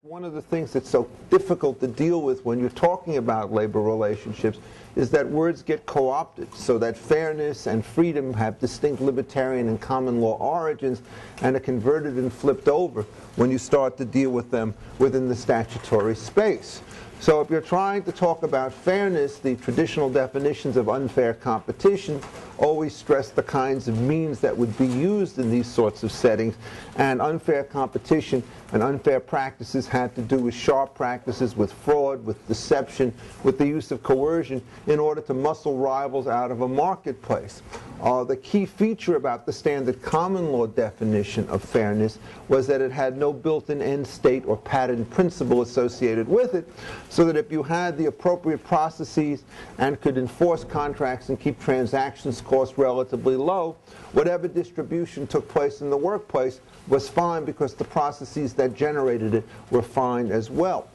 One of the things that's so difficult to deal with when you're talking about labor relationships is that words get co-opted, so that fairness and freedom have distinct libertarian and common law origins and are converted and flipped over when you start to deal with them within the statutory space. So if you're trying to talk about fairness, the traditional definitions of unfair competition always stress the kinds of means that would be used in these sorts of settings. And unfair competition and unfair practices had to do with sharp practices, with fraud, with deception, with the use of coercion in order to muscle rivals out of a marketplace. The key feature about the standard common law definition of fairness was that it had no built-in end state or pattern principle associated with it, so that if you had the appropriate processes and could enforce contracts and keep transactions costs relatively low, whatever distribution took place in the workplace was fine because the processes that generated it were fine as well.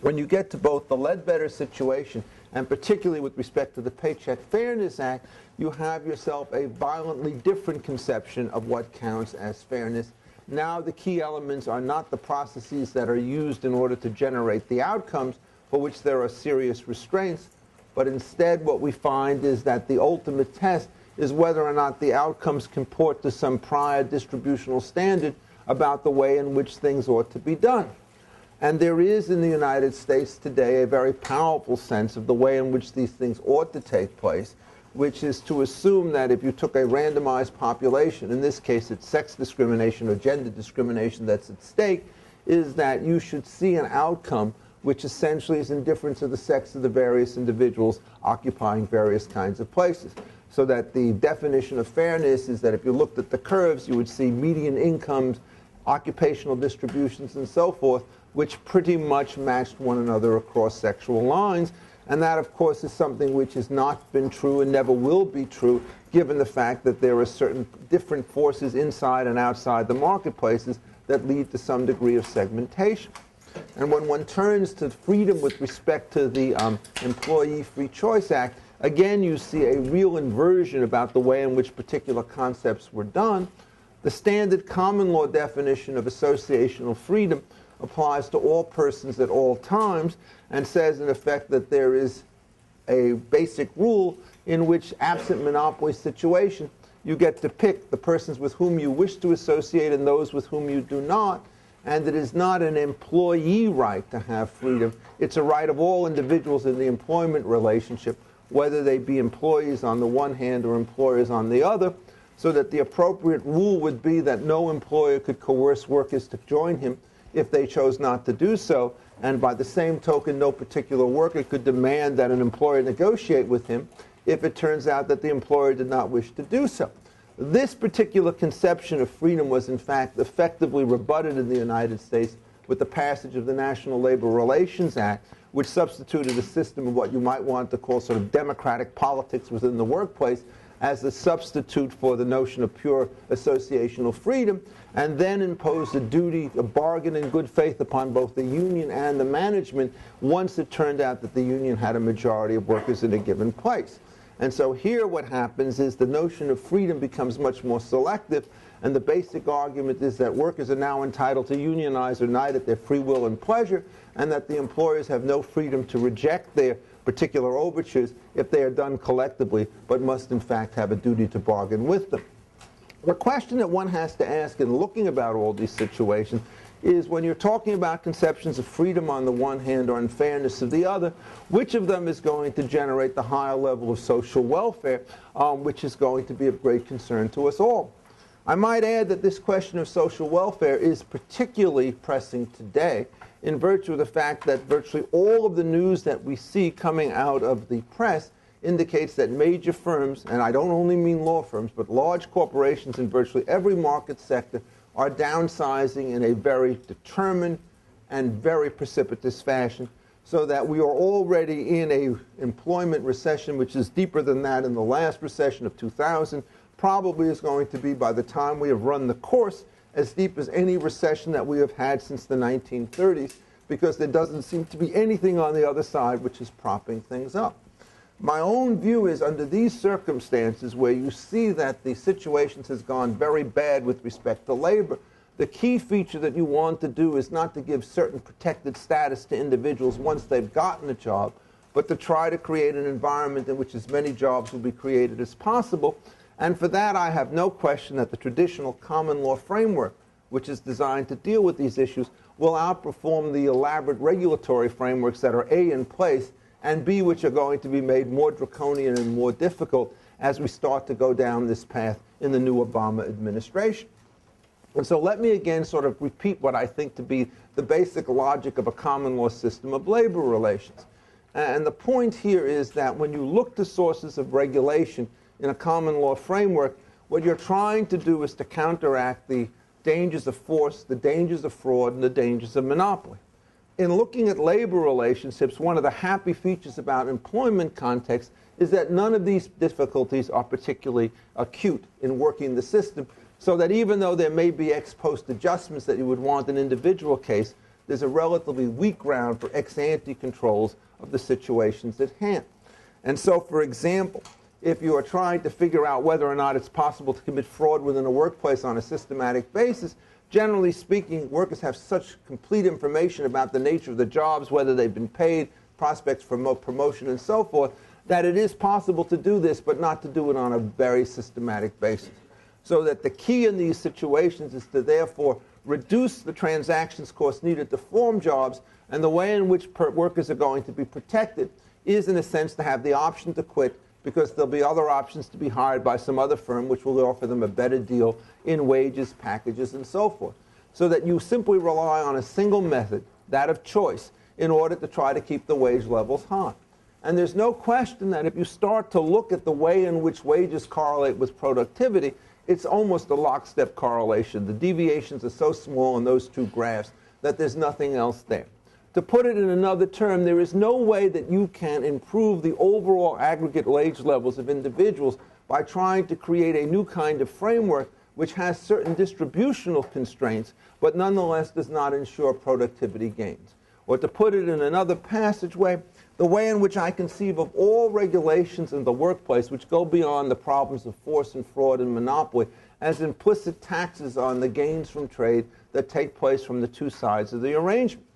When you get to both the Ledbetter situation and particularly with respect to the Paycheck Fairness Act, you have yourself a violently different conception of what counts as fairness. Now the key elements are not the processes that are used in order to generate the outcomes for which there are serious restraints, but instead what we find is that the ultimate test is whether or not the outcomes comport to some prior distributional standard about the way in which things ought to be done. And there is in the United States today a very powerful sense of the way in which these things ought to take place, which is to assume that if you took a randomized population, in this case it's sex discrimination or gender discrimination that's at stake, is that you should see an outcome which essentially is indifferent to the sex of the various individuals occupying various kinds of places. So that the definition of fairness is that if you looked at the curves, you would see median incomes, occupational distributions, and so forth, which pretty much matched one another across sexual lines. And that, of course, is something which has not been true and never will be true, given the fact that there are certain different forces inside and outside the marketplaces that lead to some degree of segmentation. And when one turns to freedom with respect to the Employee Free Choice Act, again you see a real inversion about the way in which particular concepts were done. The standard common law definition of associational freedom applies to all persons at all times and says in effect that there is a basic rule in which, absent monopoly situation, you get to pick the persons with whom you wish to associate and those with whom you do not. And it is not an employee right to have freedom. It's a right of all individuals in the employment relationship, whether they be employees on the one hand or employers on the other, so that the appropriate rule would be that no employer could coerce workers to join him if they chose not to do so, and by the same token, no particular worker could demand that an employer negotiate with him if it turns out that the employer did not wish to do so. This particular conception of freedom was in fact effectively rebutted in the United States with the passage of the National Labor Relations Act, which substituted a system of what you might want to call sort of democratic politics within the workplace as a substitute for the notion of pure associational freedom, and then imposed a duty, a bargain in good faith upon both the union and the management once it turned out that the union had a majority of workers in a given place. And so here what happens is the notion of freedom becomes much more selective, and the basic argument is that workers are now entitled to unionize or not at their free will and pleasure, and that the employers have no freedom to reject their particular overtures if they are done collectively, but must in fact have a duty to bargain with them. The question that one has to ask in looking about all these situations is, when you're talking about conceptions of freedom on the one hand or unfairness of the other, which of them is going to generate the higher level of social welfare, which is going to be of great concern to us all. I might add that this question of social welfare is particularly pressing today in virtue of the fact that virtually all of the news that we see coming out of the press indicates that major firms, and I don't only mean law firms, but large corporations in virtually every market sector, are downsizing in a very determined and very precipitous fashion, so that we are already in an employment recession which is deeper than that in the last recession of 2000, probably is going to be, by the time we have run the course, as deep as any recession that we have had since the 1930s, because there doesn't seem to be anything on the other side which is propping things up. My own view is, under these circumstances where you see that the situation has gone very bad with respect to labor, The key feature that you want to do is not to give certain protected status to individuals once they've gotten a job, but to try to create an environment in which as many jobs will be created as possible. And for that, I have no question that the traditional common law framework, which is designed to deal with these issues, will outperform the elaborate regulatory frameworks that are A, in place, and B, which are going to be made more draconian and more difficult as we start to go down this path in the new Obama administration. And so let me again sort of repeat what I think to be the basic logic of a common law system of labor relations. And the point here is that when you look to sources of regulation in a common law framework, what you're trying to do is to counteract the dangers of force, the dangers of fraud, and the dangers of monopoly. In looking at labor relationships, one of the happy features about employment context is that none of these difficulties are particularly acute in working the system, so that even though there may be ex post adjustments that you would want in an individual case, there's a relatively weak ground for ex ante controls of the situations at hand. And so, for example, if you are trying to figure out whether or not it's possible to commit fraud within a workplace on a systematic basis, generally speaking, workers have such complete information about the nature of the jobs, whether they've been paid, prospects for promotion, and so forth, that it is possible to do this, but not to do it on a very systematic basis. So that the key in these situations is to therefore reduce the transactions costs needed to form jobs, and the way in which workers are going to be protected is, in a sense, to have the option to quit, because there'll be other options to be hired by some other firm which will offer them a better deal in wages, packages, and so forth. So that you simply rely on a single method, that of choice, in order to try to keep the wage levels high. And there's no question that if you start to look at the way in which wages correlate with productivity, it's almost a lockstep correlation. The deviations are so small in those two graphs that there's nothing else there. To put it in another term, there is no way that you can improve the overall aggregate wage levels of individuals by trying to create a new kind of framework which has certain distributional constraints, but nonetheless does not ensure productivity gains. Or to put it in another passageway, the way in which I conceive of all regulations in the workplace which go beyond the problems of force and fraud and monopoly as implicit taxes on the gains from trade that take place from the two sides of the arrangement.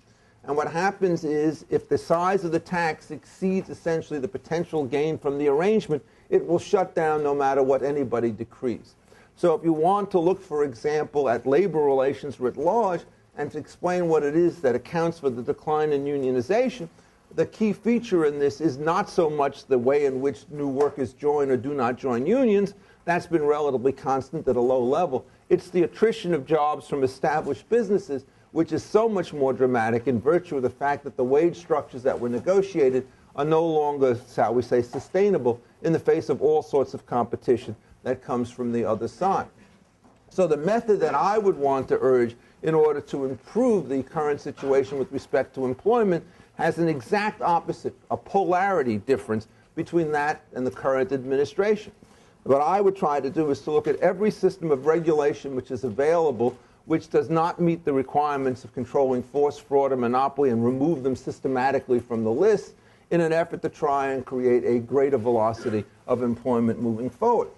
And what happens is, if the size of the tax exceeds essentially the potential gain from the arrangement, it will shut down no matter what anybody decrees. So if you want to look, for example, at labor relations writ large and to explain what it is that accounts for the decline in unionization, the key feature in this is not so much the way in which new workers join or do not join unions. That's been relatively constant at a low level. It's the attrition of jobs from established businesses, which is so much more dramatic in virtue of the fact that the wage structures that were negotiated are no longer, shall we say, sustainable in the face of all sorts of competition that comes from the other side. So the method that I would want to urge in order to improve the current situation with respect to employment has an exact opposite, a polarity difference between that and the current administration. What I would try to do is to look at every system of regulation which is available which does not meet the requirements of controlling force, fraud, or monopoly and remove them systematically from the list in an effort to try and create a greater velocity of employment moving forward.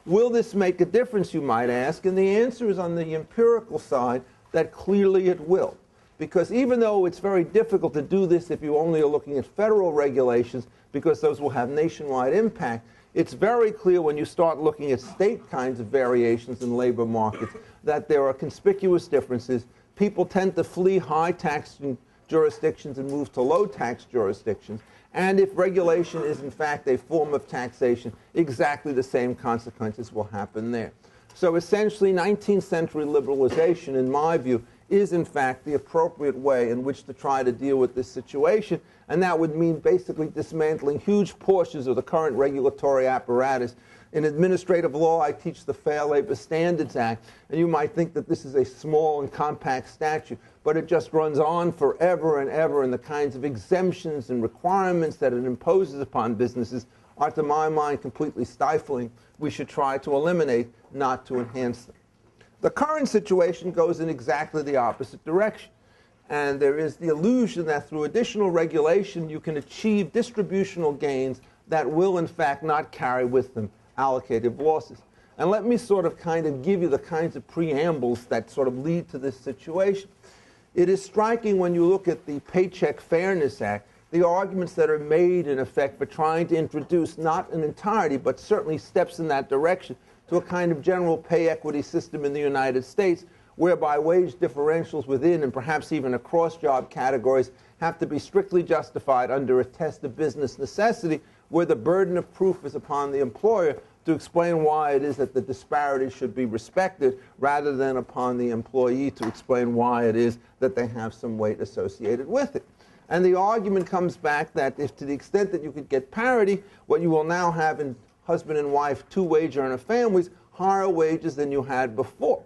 Will this make a difference, you might ask? And the answer is, on the empirical side, that clearly it will. Because even though it's very difficult to do this if you only are looking at federal regulations, because those will have nationwide impact, it's very clear when you start looking at state kinds of variations in labor markets that there are conspicuous differences. People tend to flee high-tax jurisdictions and move to low-tax jurisdictions. And if regulation is, in fact, a form of taxation, exactly the same consequences will happen there. So essentially, 19th century liberalization, in my view, is, in fact, the appropriate way in which to try to deal with this situation. And that would mean basically dismantling huge portions of the current regulatory apparatus. In administrative law, I teach the Fair Labor Standards Act, and you might think that this is a small and compact statute, but it just runs on forever and ever, and the kinds of exemptions and requirements that it imposes upon businesses are, to my mind, completely stifling. We should try to eliminate, not to enhance them. The current situation goes in exactly the opposite direction. And there is the illusion that through additional regulation you can achieve distributional gains that will, in fact, not carry with them allocative losses. And let me sort of kind of give you the kinds of preambles that sort of lead to this situation. It is striking when you look at the Paycheck Fairness Act, the arguments that are made, in effect, for trying to introduce not an entirety, but certainly steps in that direction, to a kind of general pay equity system in the United States, whereby wage differentials within and perhaps even across job categories have to be strictly justified under a test of business necessity, where the burden of proof is upon the employer to explain why it is that the disparity should be respected, rather than upon the employee to explain why it is that they have some weight associated with it. And the argument comes back that if to the extent that you could get parity, what you will now have in husband and wife, two-wage earner families, higher wages than you had before.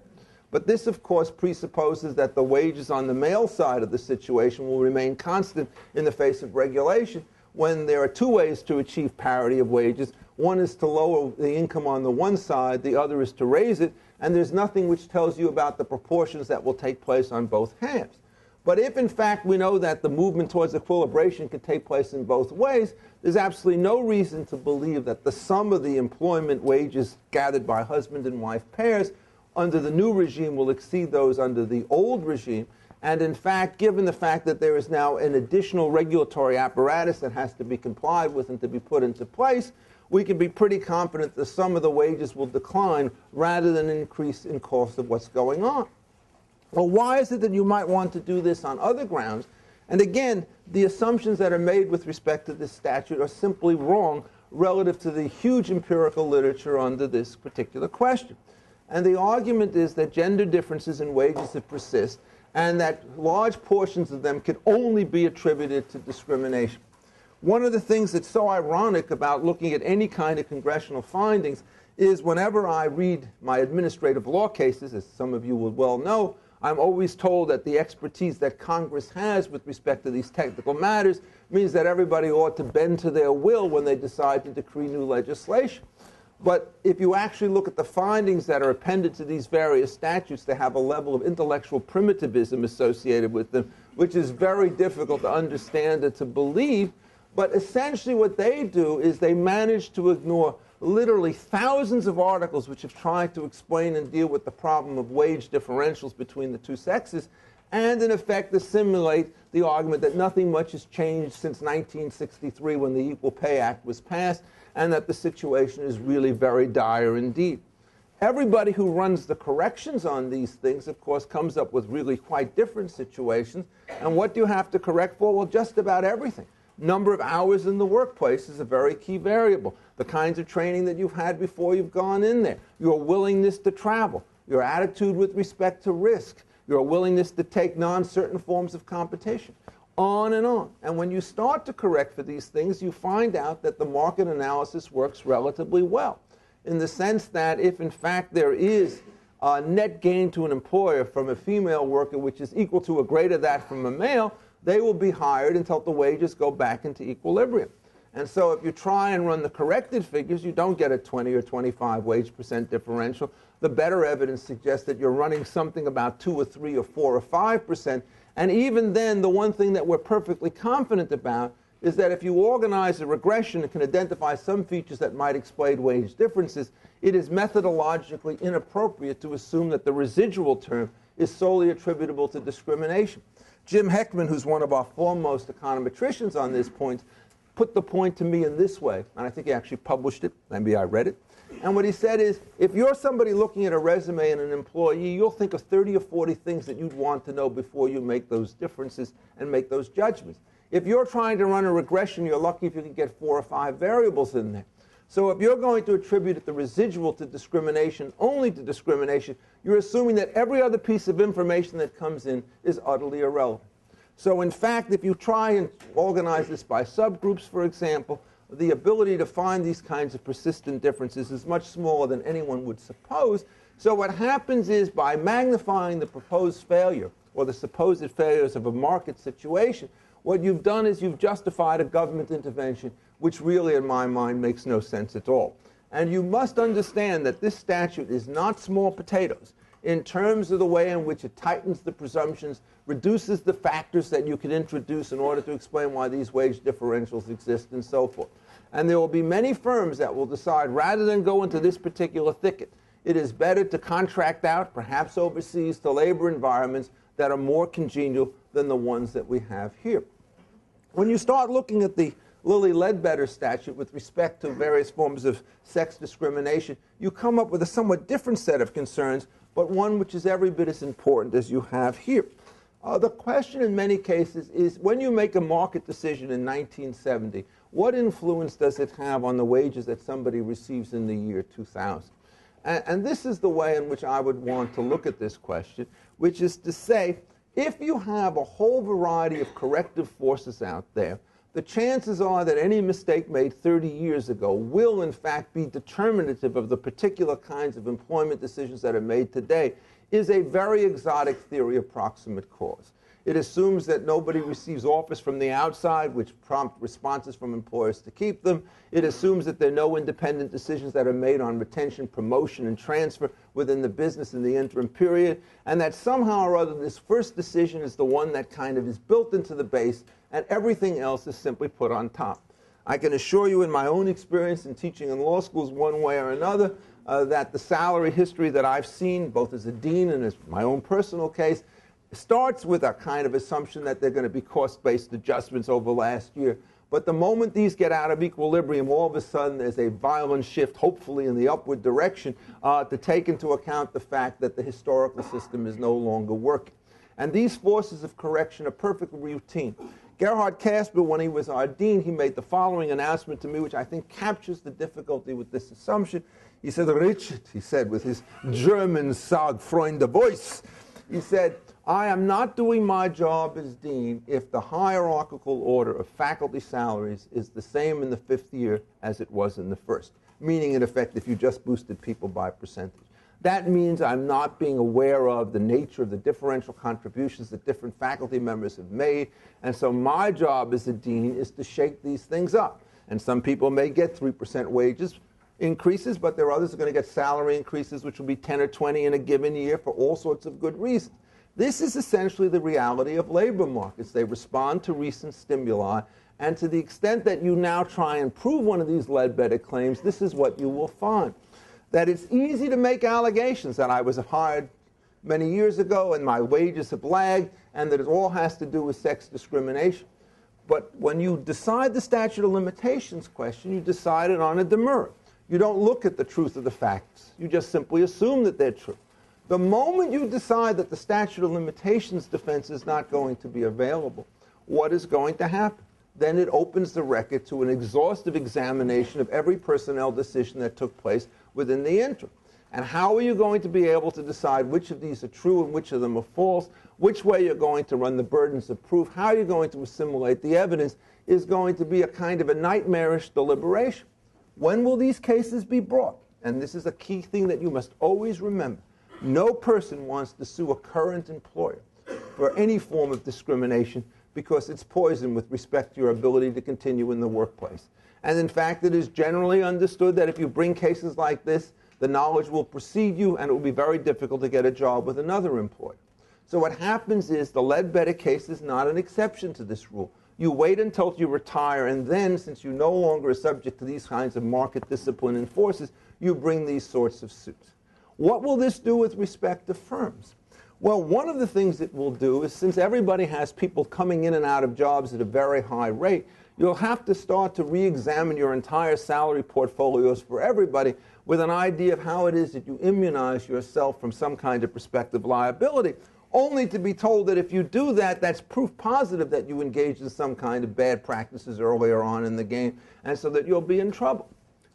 But this, of course, presupposes that the wages on the male side of the situation will remain constant in the face of regulation, when there are two ways to achieve parity of wages. One is to lower the income on the one side, the other is to raise it, and there's nothing which tells you about the proportions that will take place on both halves. But if, in fact, we know that the movement towards equilibration can take place in both ways, there's absolutely no reason to believe that the sum of the employment wages gathered by husband and wife pairs under the new regime will exceed those under the old regime. And in fact, given the fact that there is now an additional regulatory apparatus that has to be complied with and to be put into place, we can be pretty confident the sum of the wages will decline rather than increase in cost of what's going on. Well, why is it that you might want to do this on other grounds? And again, the assumptions that are made with respect to this statute are simply wrong relative to the huge empirical literature under this particular question. And the argument is that gender differences in wages that persist, and that large portions of them can only be attributed to discrimination. One of the things that's so ironic about looking at any kind of congressional findings is whenever I read my administrative law cases, as some of you will well know, I'm always told that the expertise that Congress has with respect to these technical matters means that everybody ought to bend to their will when they decide to decree new legislation. But if you actually look at the findings that are appended to these various statutes, they have a level of intellectual primitivism associated with them, which is very difficult to understand and to believe. But essentially what they do is they manage to ignore literally thousands of articles which have tried to explain and deal with the problem of wage differentials between the two sexes, and in effect assimilate the argument that nothing much has changed since 1963 when the Equal Pay Act was passed, and that the situation is really very dire indeed. Everybody who runs the corrections on these things, of course, comes up with really quite different situations. And what do you have to correct for? Well, just about everything. Number of hours in the workplace is a very key variable. The kinds of training that you've had before you've gone in there. Your willingness to travel. Your attitude with respect to risk. Your willingness to take non-certain forms of competition. On and on. And when you start to correct for these things, you find out that the market analysis works relatively well, in the sense that if, in fact, there is a net gain to an employer from a female worker which is equal to or greater that from a male, they will be hired until the wages go back into equilibrium. And so if you try and run the corrected figures, you don't get a 20 or 25 wage percent differential. The better evidence suggests that you're running something about 2 or 3 or 4 or 5%. And even then, the one thing that we're perfectly confident about is that if you organize a regression and can identify some features that might explain wage differences, it is methodologically inappropriate to assume that the residual term is solely attributable to discrimination. Jim Heckman, who's one of our foremost econometricians on this point, put the point to me in this way, and I think he actually published it, maybe I read it. And what he said is, if you're somebody looking at a resume and an employee, you'll think of 30 or 40 things that you'd want to know before you make those differences and make those judgments. If you're trying to run a regression, you're lucky if you can get 4 or 5 variables in there. So if you're going to attribute the residual to discrimination, only to discrimination, you're assuming that every other piece of information that comes in is utterly irrelevant. So in fact, if you try and organize this by subgroups, for example, the ability to find these kinds of persistent differences is much smaller than anyone would suppose. So what happens is, by magnifying the proposed failure or the supposed failures of a market situation, what you've done is you've justified a government intervention which really, in my mind, makes no sense at all. And you must understand that this statute is not small potatoes in terms of the way in which it tightens the presumptions, reduces the factors that you can introduce in order to explain why these wage differentials exist, and so forth. And there will be many firms that will decide, rather than go into this particular thicket It is better to contract out, perhaps overseas, to labor environments that are more congenial than the ones that we have here. When you start looking at the Ledbetter statute with respect to various forms of sex discrimination, you come up with a somewhat different set of concerns, but one which is every bit as important as you have here. The question in many cases is, when you make a market decision in 1970, what influence does it have on the wages that somebody receives in the year 2000? And this is the way in which I would want to look at this question, which is to say, if you have a whole variety of corrective forces out there, the chances are that any mistake made 30 years ago will, in fact, be determinative of the particular kinds of employment decisions that are made today, is a very exotic theory of proximate cause. It assumes that nobody receives offers from the outside, which prompt responses from employers to keep them. It assumes that there are no independent decisions that are made on retention, promotion, and transfer within the business in the interim period, and that somehow or other this first decision is the one that kind of is built into the base, and everything else is simply put on top. I can assure you in my own experience in teaching in law schools one way or another that the salary history that I've seen, both as a dean and as my own personal case, starts with a kind of assumption that they're going to be cost-based adjustments over last year. But the moment these get out of equilibrium, all of a sudden there's a violent shift, hopefully in the upward direction, to take into account the fact that the historical system is no longer working. And these forces of correction are perfectly routine. Gerhard Casper, when he was our dean, he made the following announcement to me, which I think captures the difficulty with this assumption. He said, "Richard," he said with his German Sag-Freunde voice, he said, "I am not doing my job as dean if the hierarchical order of faculty salaries is the same in the 5th year as it was in the 1st. Meaning, in effect, if you just boosted people by percentage. That means I'm not being aware of the nature of the differential contributions that different faculty members have made, and so my job as a dean is to shake these things up. And some people may get 3% wages increases, but there are others who are going to get salary increases which will be 10 or 20 in a given year for all sorts of good reasons. This is essentially the reality of labor markets. They respond to recent stimuli, and to the extent that you now try and prove one of these Ledbetter claims, this is what you will find. That it's easy to make allegations that I was hired many years ago and my wages have lagged, and that it all has to do with sex discrimination. But when you decide the statute of limitations question, you decide it on a demurrer. You don't look at the truth of the facts. You just simply assume that they're true. The moment you decide that the statute of limitations defense is not going to be available, what is going to happen? Then it opens the record to an exhaustive examination of every personnel decision that took place within the interim. And how are you going to be able to decide which of these are true and which of them are false, which way you're going to run the burdens of proof, how you're going to assimilate the evidence, is going to be a kind of a nightmarish deliberation. When will these cases be brought? And this is a key thing that you must always remember. No person wants to sue a current employer for any form of discrimination because it's poison with respect to your ability to continue in the workplace. And in fact, it is generally understood that if you bring cases like this, the knowledge will precede you and it will be very difficult to get a job with another employer. So what happens is the Ledbetter case is not an exception to this rule. You wait until you retire, and then, since you no longer are subject to these kinds of market discipline and forces, you bring these sorts of suits. What will this do with respect to firms? Well, one of the things it will do is, since everybody has people coming in and out of jobs at a very high rate, you'll have to start to re-examine your entire salary portfolios for everybody with an idea of how it is that you immunize yourself from some kind of prospective liability, only to be told that if you do that, that's proof positive that you engaged in some kind of bad practices earlier on in the game, and so that you'll be in trouble.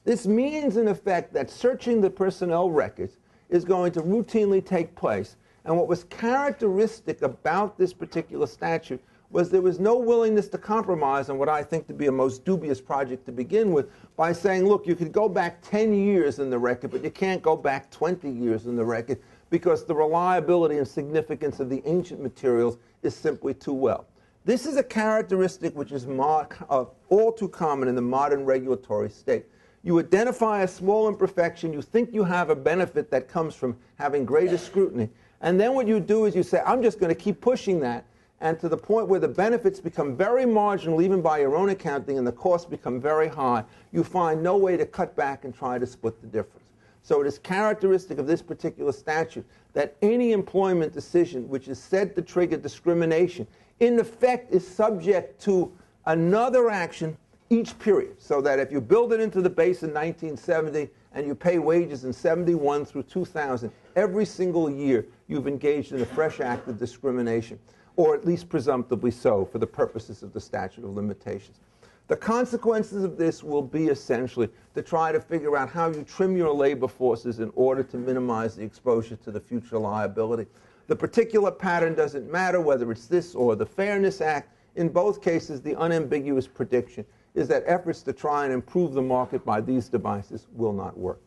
This means, in effect, that searching the personnel records is going to routinely take place. And what was characteristic about this particular statute was there was no willingness to compromise on what I think to be a most dubious project to begin with by saying, look, you could go back 10 years in the record, but you can't go back 20 years in the record because the reliability and significance of the ancient materials is simply too well. This is a characteristic which is all too common in the modern regulatory state. You identify a small imperfection, you think you have a benefit that comes from having greater scrutiny, and then what you do is you say, I'm just going to keep pushing that, and to the point where the benefits become very marginal, even by your own accounting, and the costs become very high, you find no way to cut back and try to split the difference. So it is characteristic of this particular statute that any employment decision which is said to trigger discrimination, in effect, is subject to another action each period. So that if you build it into the base in 1970 and you pay wages in 71 through 2000, every single year you've engaged in a fresh act of discrimination, or at least presumptively so for the purposes of the statute of limitations. The consequences of this will be essentially to try to figure out how you trim your labor forces in order to minimize the exposure to the future liability. The particular pattern doesn't matter whether it's this or the Fairness Act. In both cases, the unambiguous prediction is that efforts to try and improve the market by these devices will not work.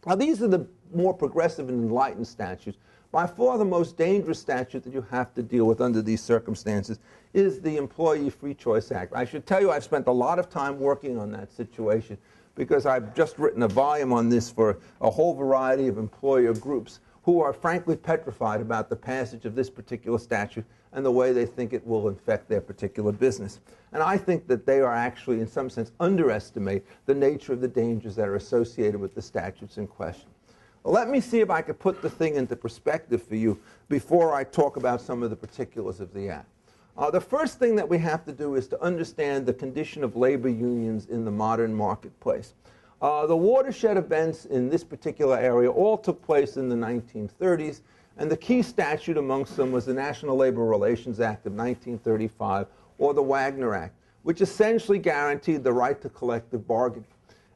Now, these are the more progressive and enlightened statutes. By far the most dangerous statute that you have to deal with under these circumstances is the Employee Free Choice Act. I should tell you I've spent a lot of time working on that situation because I've just written a volume on this for a whole variety of employer groups who are frankly petrified about the passage of this particular statute and the way they think it will affect their particular business. And I think that they are actually, in some sense, underestimate the nature of the dangers that are associated with the statutes in question. Well, let me see if I could put the thing into perspective for you before I talk about some of the particulars of the Act. The first thing that we have to do is to understand the condition of labor unions in the modern marketplace. The watershed events in this particular area all took place in the 1930s, and the key statute amongst them was the National Labor Relations Act of 1935, or the Wagner Act, which essentially guaranteed the right to collective bargaining.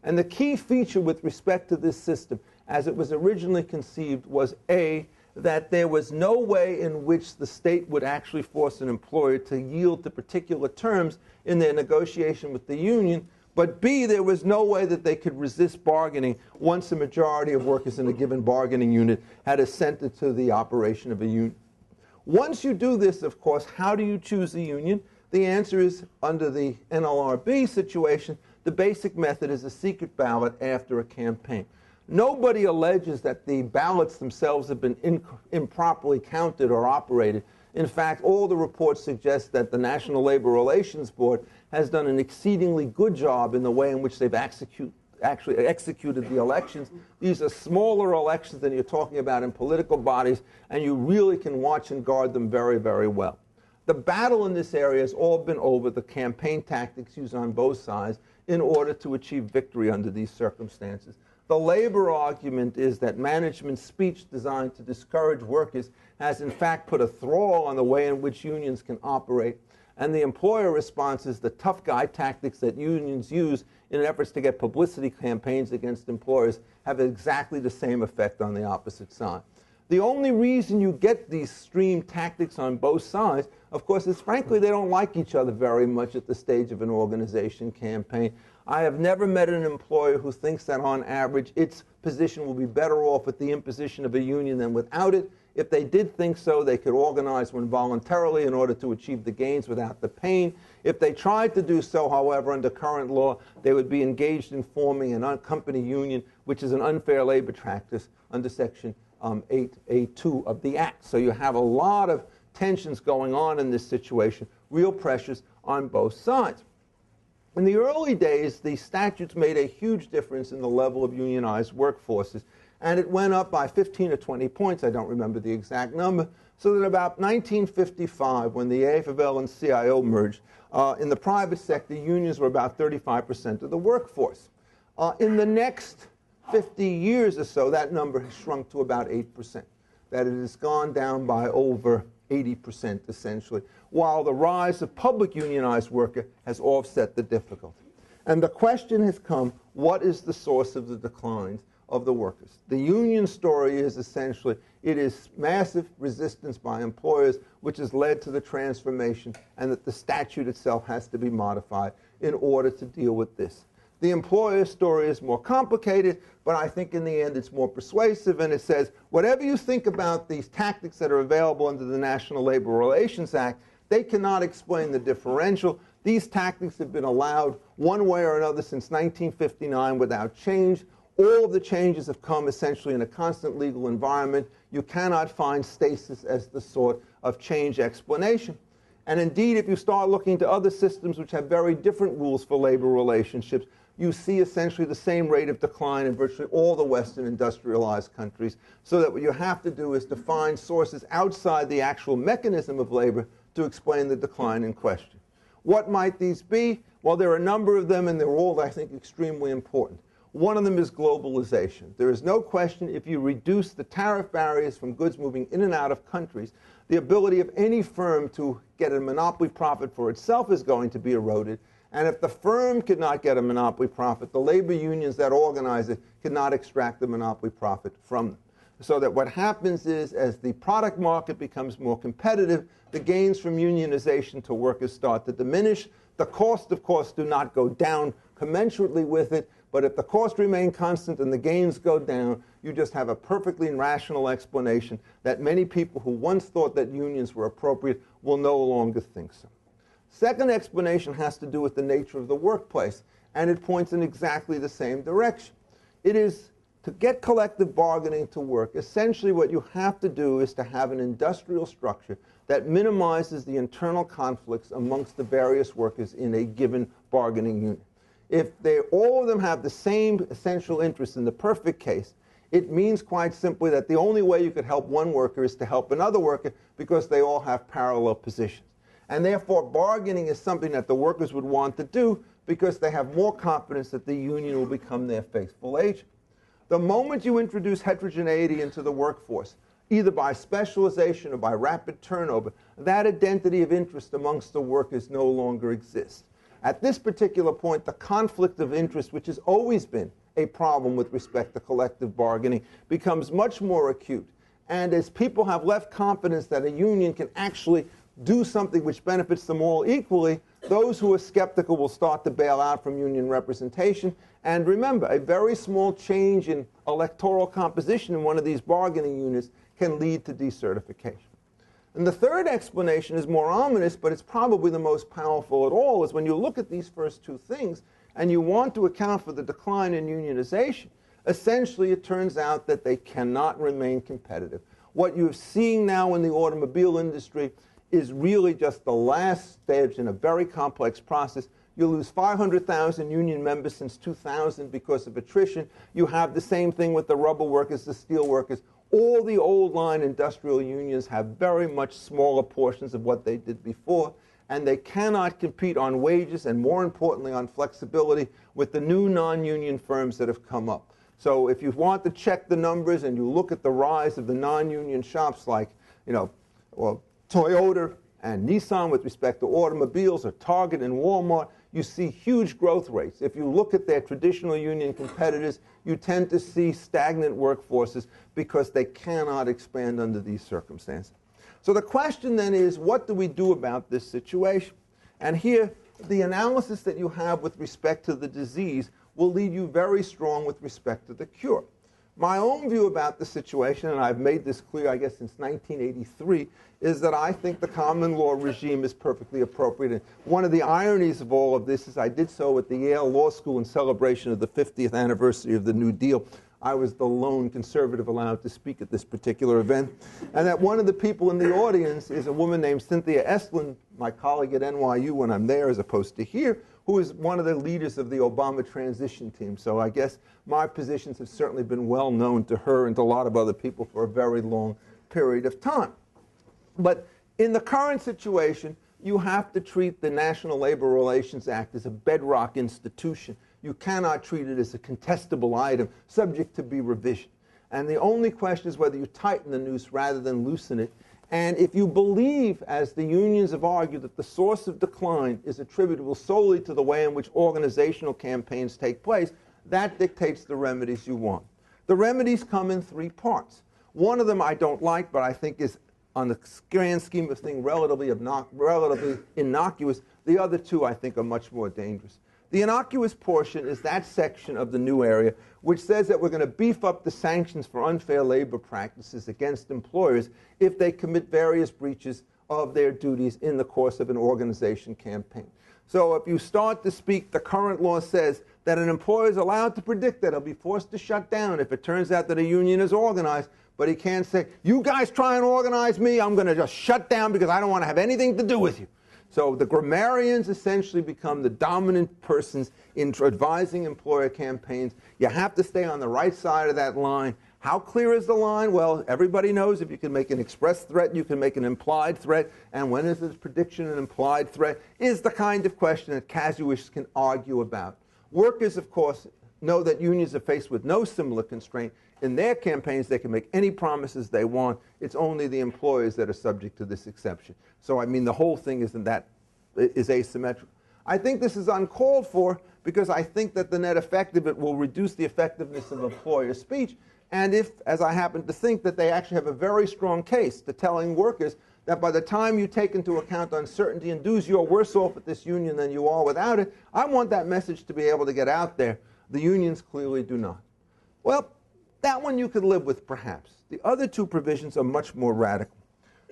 And the key feature with respect to this system, as it was originally conceived, was A, that there was no way in which the state would actually force an employer to yield to particular terms in their negotiation with the union, but B, there was no way that they could resist bargaining once a majority of workers in a given bargaining unit had assented to the operation of a union. Once you do this, of course, how do you choose a union? The answer is, under the NLRB situation, the basic method is a secret ballot after a campaign. Nobody alleges that the ballots themselves have been improperly counted or operated. In fact, all the reports suggest that the National Labor Relations Board has done an exceedingly good job in the way in which they've actually executed the elections. These are smaller elections than you're talking about in political bodies, and you really can watch and guard them very, very well. The battle in this area has all been over the campaign tactics used on both sides in order to achieve victory under these circumstances. The labor argument is that management's speech designed to discourage workers has in fact put a thrall on the way in which unions can operate. And the employer response is the tough guy tactics that unions use in efforts to get publicity campaigns against employers have exactly the same effect on the opposite side. The only reason you get these extreme tactics on both sides, of course, is frankly they don't like each other very much at the stage of an organization campaign. I have never met an employer who thinks that on average its position will be better off with the imposition of a union than without it. If they did think so, they could organize one voluntarily in order to achieve the gains without the pain. If they tried to do so, however, under current law, they would be engaged in forming an company union, which is an unfair labor practice under Section 8A2 of the Act. So you have a lot of tensions going on in this situation, real pressures on both sides. In the early days, the statutes made a huge difference in the level of unionized workforces, and it went up by 15 or 20 points, I don't remember the exact number, so that about 1955, when the AFL and CIO merged, in the private sector, unions were about 35% of the workforce. In the next 50 years or so, that number has shrunk to about 8%, that it has gone down by over 80% essentially, while the rise of public unionized worker has offset the difficulty. And the question has come, what is the source of the declines of the workers? The union story is essentially, it is massive resistance by employers which has led to the transformation, and that the statute itself has to be modified in order to deal with this. The employer story is more complicated, but I think in the end it's more persuasive, and it says, whatever you think about these tactics that are available under the National Labor Relations Act, they cannot explain the differential. These tactics have been allowed one way or another since 1959 without change. All of the changes have come essentially in a constant legal environment. You cannot find stasis as the sort of change explanation. And indeed, if you start looking to other systems which have very different rules for labor relationships, you see essentially the same rate of decline in virtually all the Western industrialized countries, so that what you have to do is to find sources outside the actual mechanism of labor to explain the decline in question. What might these be? Well, there are a number of them, and they're all, I think, extremely important. One of them is globalization. There is no question if you reduce the tariff barriers from goods moving in and out of countries, the ability of any firm to get a monopoly profit for itself is going to be eroded. And if the firm could not get a monopoly profit, the labor unions that organize it could not extract the monopoly profit from them. So that what happens is, as the product market becomes more competitive, the gains from unionization to workers start to diminish. The cost, of course, do not go down commensurately with it, but if the costs remain constant and the gains go down, you just have a perfectly rational explanation that many people who once thought that unions were appropriate will no longer think so. Second explanation has to do with the nature of the workplace, and it points in exactly the same direction. It is to get collective bargaining to work, essentially what you have to do is to have an industrial structure that minimizes the internal conflicts amongst the various workers in a given bargaining unit. If all of them have the same essential interests in the perfect case, it means quite simply that the only way you could help one worker is to help another worker because they all have parallel positions. And therefore, bargaining is something that the workers would want to do because they have more confidence that the union will become their faithful agent. The moment you introduce heterogeneity into the workforce, either by specialization or by rapid turnover, that identity of interest amongst the workers no longer exists. At this particular point, the conflict of interest, which has always been a problem with respect to collective bargaining, becomes much more acute. And as people have left confidence that a union can actually do something which benefits them all equally, those who are skeptical will start to bail out from union representation. And remember, a very small change in electoral composition in one of these bargaining units can lead to decertification. And the third explanation is more ominous, but it's probably the most powerful at all, is when you look at these first two things and you want to account for the decline in unionization, essentially it turns out that they cannot remain competitive. What you're seeing now in the automobile industry is really just the last stage in a very complex process. You lose 500,000 union members since 2000 because of attrition. You have the same thing with the rubber workers, the steel workers. All the old line industrial unions have very much smaller portions of what they did before, and they cannot compete on wages and, more importantly, on flexibility with the new non-union firms that have come up. So if you want to check the numbers and you look at the rise of the non-union shops like, or Toyota and Nissan with respect to automobiles, or Target and Walmart, you see huge growth rates. If you look at their traditional union competitors, you tend to see stagnant workforces because they cannot expand under these circumstances. So the question then is, what do we do about this situation? And here, the analysis that you have with respect to the disease will lead you very strong with respect to the cure. My own view about the situation, and I've made this clear, I guess, since 1983, is that I think the common law regime is perfectly appropriate. And one of the ironies of all of this is I did so at the Yale Law School in celebration of the 50th anniversary of the New Deal. I was the lone conservative allowed to speak at this particular event. And that one of the people in the audience is a woman named Cynthia Estlin, my colleague at NYU when I'm there as opposed to here, who is one of the leaders of the Obama transition team. So I guess my positions have certainly been well known to her and to a lot of other people for a very long period of time. But in the current situation, you have to treat the National Labor Relations Act as a bedrock institution. You cannot treat it as a contestable item subject to be revision. And the only question is whether you tighten the noose rather than loosen it. And if you believe, as the unions have argued, that the source of decline is attributable solely to the way in which organizational campaigns take place, that dictates the remedies you want. The remedies come in three parts. One of them I don't like, but I think is, on the grand scheme of things, relatively innocuous. The other two, I think, are much more dangerous. The innocuous portion is that section of the new area which says that we're going to beef up the sanctions for unfair labor practices against employers if they commit various breaches of their duties in the course of an organization campaign. So if you start to speak, the current law says that an employer is allowed to predict that he'll be forced to shut down if it turns out that a union is organized, but he can't say, you guys try and organize me, I'm going to just shut down because I don't want to have anything to do with you. So the grammarians essentially become the dominant persons in advising employer campaigns. You have to stay on the right side of that line. How clear is the line? Well, everybody knows if you can make an express threat, you can make an implied threat. And when is this prediction an implied threat is the kind of question that casuists can argue about. Workers, of course, know that unions are faced with no similar constraint. In their campaigns, they can make any promises they want. It's only the employers that are subject to this exception. So, I mean, the whole thing is asymmetrical. I think this is uncalled for because I think that the net effect of it will reduce the effectiveness of employer speech. And if, as I happen to think, that they actually have a very strong case to telling workers that by the time you take into account uncertainty and dues, you're worse off with this union than you are without it, I want that message to be able to get out there. The unions clearly do not. Well, that one you could live with, perhaps. The other two provisions are much more radical.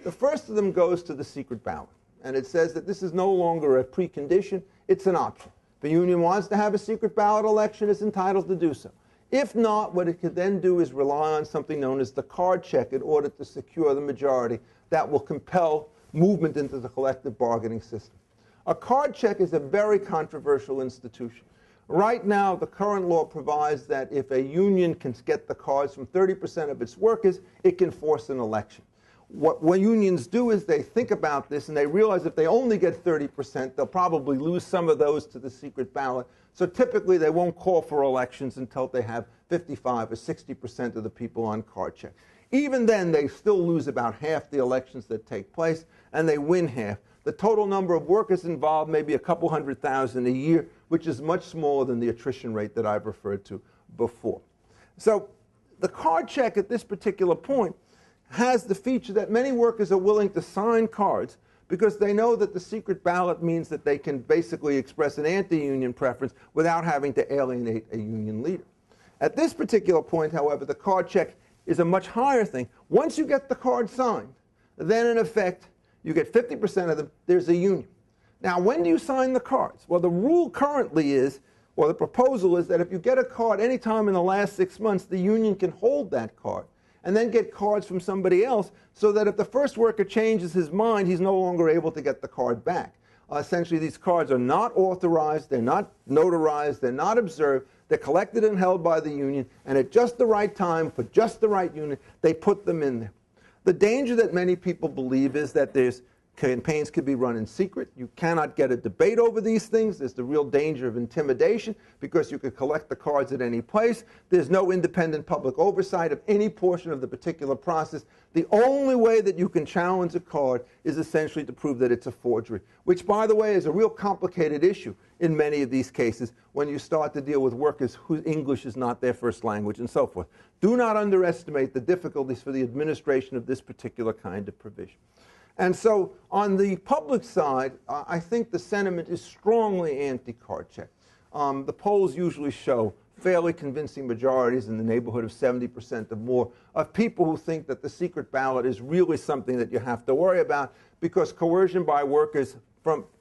The first of them goes to the secret ballot, and it says that this is no longer a precondition, it's an option. If a union wants to have a secret ballot election, it's entitled to do so. If not, what it could then do is rely on something known as the card check in order to secure the majority that will compel movement into the collective bargaining system. A card check is a very controversial institution. Right now, the current law provides that if a union can get the cards from 30% of its workers, it can force an election. What unions do is they think about this and they realize if they only get 30%, they'll probably lose some of those to the secret ballot. So typically they won't call for elections until they have 55 or 60% of the people on card check. Even then, they still lose about half the elections that take place, and they win half. The total number of workers involved may be a couple 100,000 a year, which is much smaller than the attrition rate that I've referred to before. So the card check at this particular point has the feature that many workers are willing to sign cards because they know that the secret ballot means that they can basically express an anti-union preference without having to alienate a union leader. At this particular point, however, the card check is a much higher thing. Once you get the card signed, then in effect, you get 50% of them, there's a union. Now, when do you sign the cards? Well, the rule currently is, or the proposal is, that if you get a card any time in the last 6 months, the union can hold that card and then get cards from somebody else so that if the first worker changes his mind, he's no longer able to get the card back. Essentially, these cards are not authorized, they're not notarized, they're not observed, they're collected and held by the union, and at just the right time, for just the right unit, they put them in there. The danger that many people believe is that campaigns could be run in secret. You cannot get a debate over these things. There's the real danger of intimidation because you could collect the cards at any place. There's no independent public oversight of any portion of the particular process. The only way that you can challenge a card is essentially to prove that it's a forgery, which, by the way, is a real complicated issue in many of these cases when you start to deal with workers whose English is not their first language and so forth. Do not underestimate the difficulties for the administration of this particular kind of provision. And so on the public side, I think the sentiment is strongly anti-card check. The polls usually show fairly convincing majorities in the neighborhood of 70% or more of people who think that the secret ballot is really something that you have to worry about because coercion by workers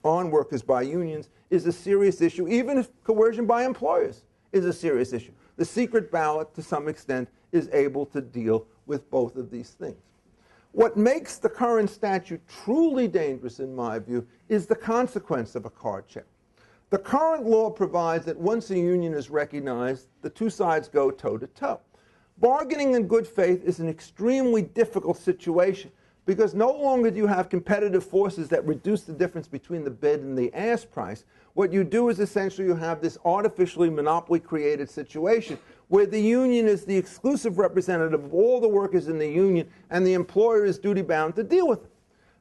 on workers by unions is a serious issue, even if coercion by employers is a serious issue. The secret ballot, to some extent, is able to deal with both of these things. What makes the current statute truly dangerous, in my view, is the consequence of a card check. The current law provides that once a union is recognized, the two sides go toe-to-toe. Bargaining in good faith is an extremely difficult situation because no longer do you have competitive forces that reduce the difference between the bid and the ask price. What you do is essentially you have this artificially monopoly-created situation where the union is the exclusive representative of all the workers in the union and the employer is duty-bound to deal with it.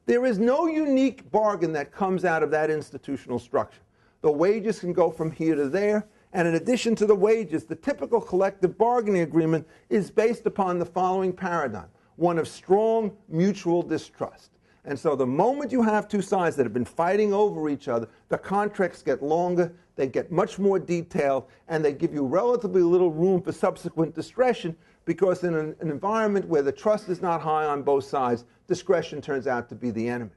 There is no unique bargain that comes out of that institutional structure. The wages can go from here to there, and in addition to the wages, the typical collective bargaining agreement is based upon the following paradigm, one of strong mutual distrust. And so the moment you have two sides that have been fighting over each other, the contracts get longer, they get much more detailed, and they give you relatively little room for subsequent discretion because in an environment where the trust is not high on both sides, discretion turns out to be the enemy.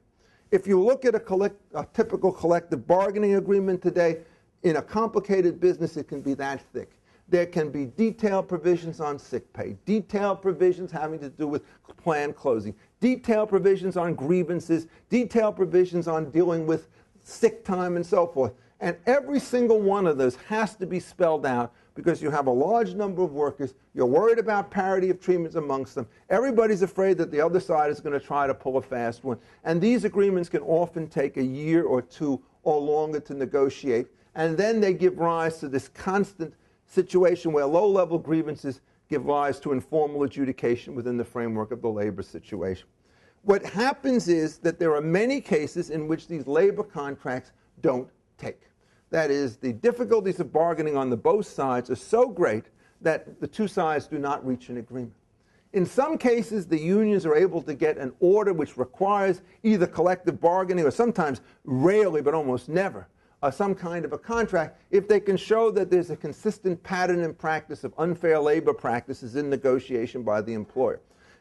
If you look at a typical collective bargaining agreement today, in a complicated business, it can be that thick. There can be detailed provisions on sick pay, detailed provisions having to do with planned closing, detailed provisions on grievances, detailed provisions on dealing with sick time and so forth. And every single one of those has to be spelled out because you have a large number of workers. You're worried about parity of treatments amongst them. Everybody's afraid that the other side is going to try to pull a fast one. And these agreements can often take a year or two or longer to negotiate. And then they give rise to this constant situation where low-level grievances give rise to informal adjudication within the framework of the labor situation. What happens is that there are many cases in which these labor contracts don't take. That is, the difficulties of bargaining on the both sides are so great that the two sides do not reach an agreement. In some cases, the unions are able to get an order which requires either collective bargaining or sometimes, rarely, but almost never, some kind of a contract if they can show that there's a consistent pattern and practice of unfair labor practices in negotiation by the employer.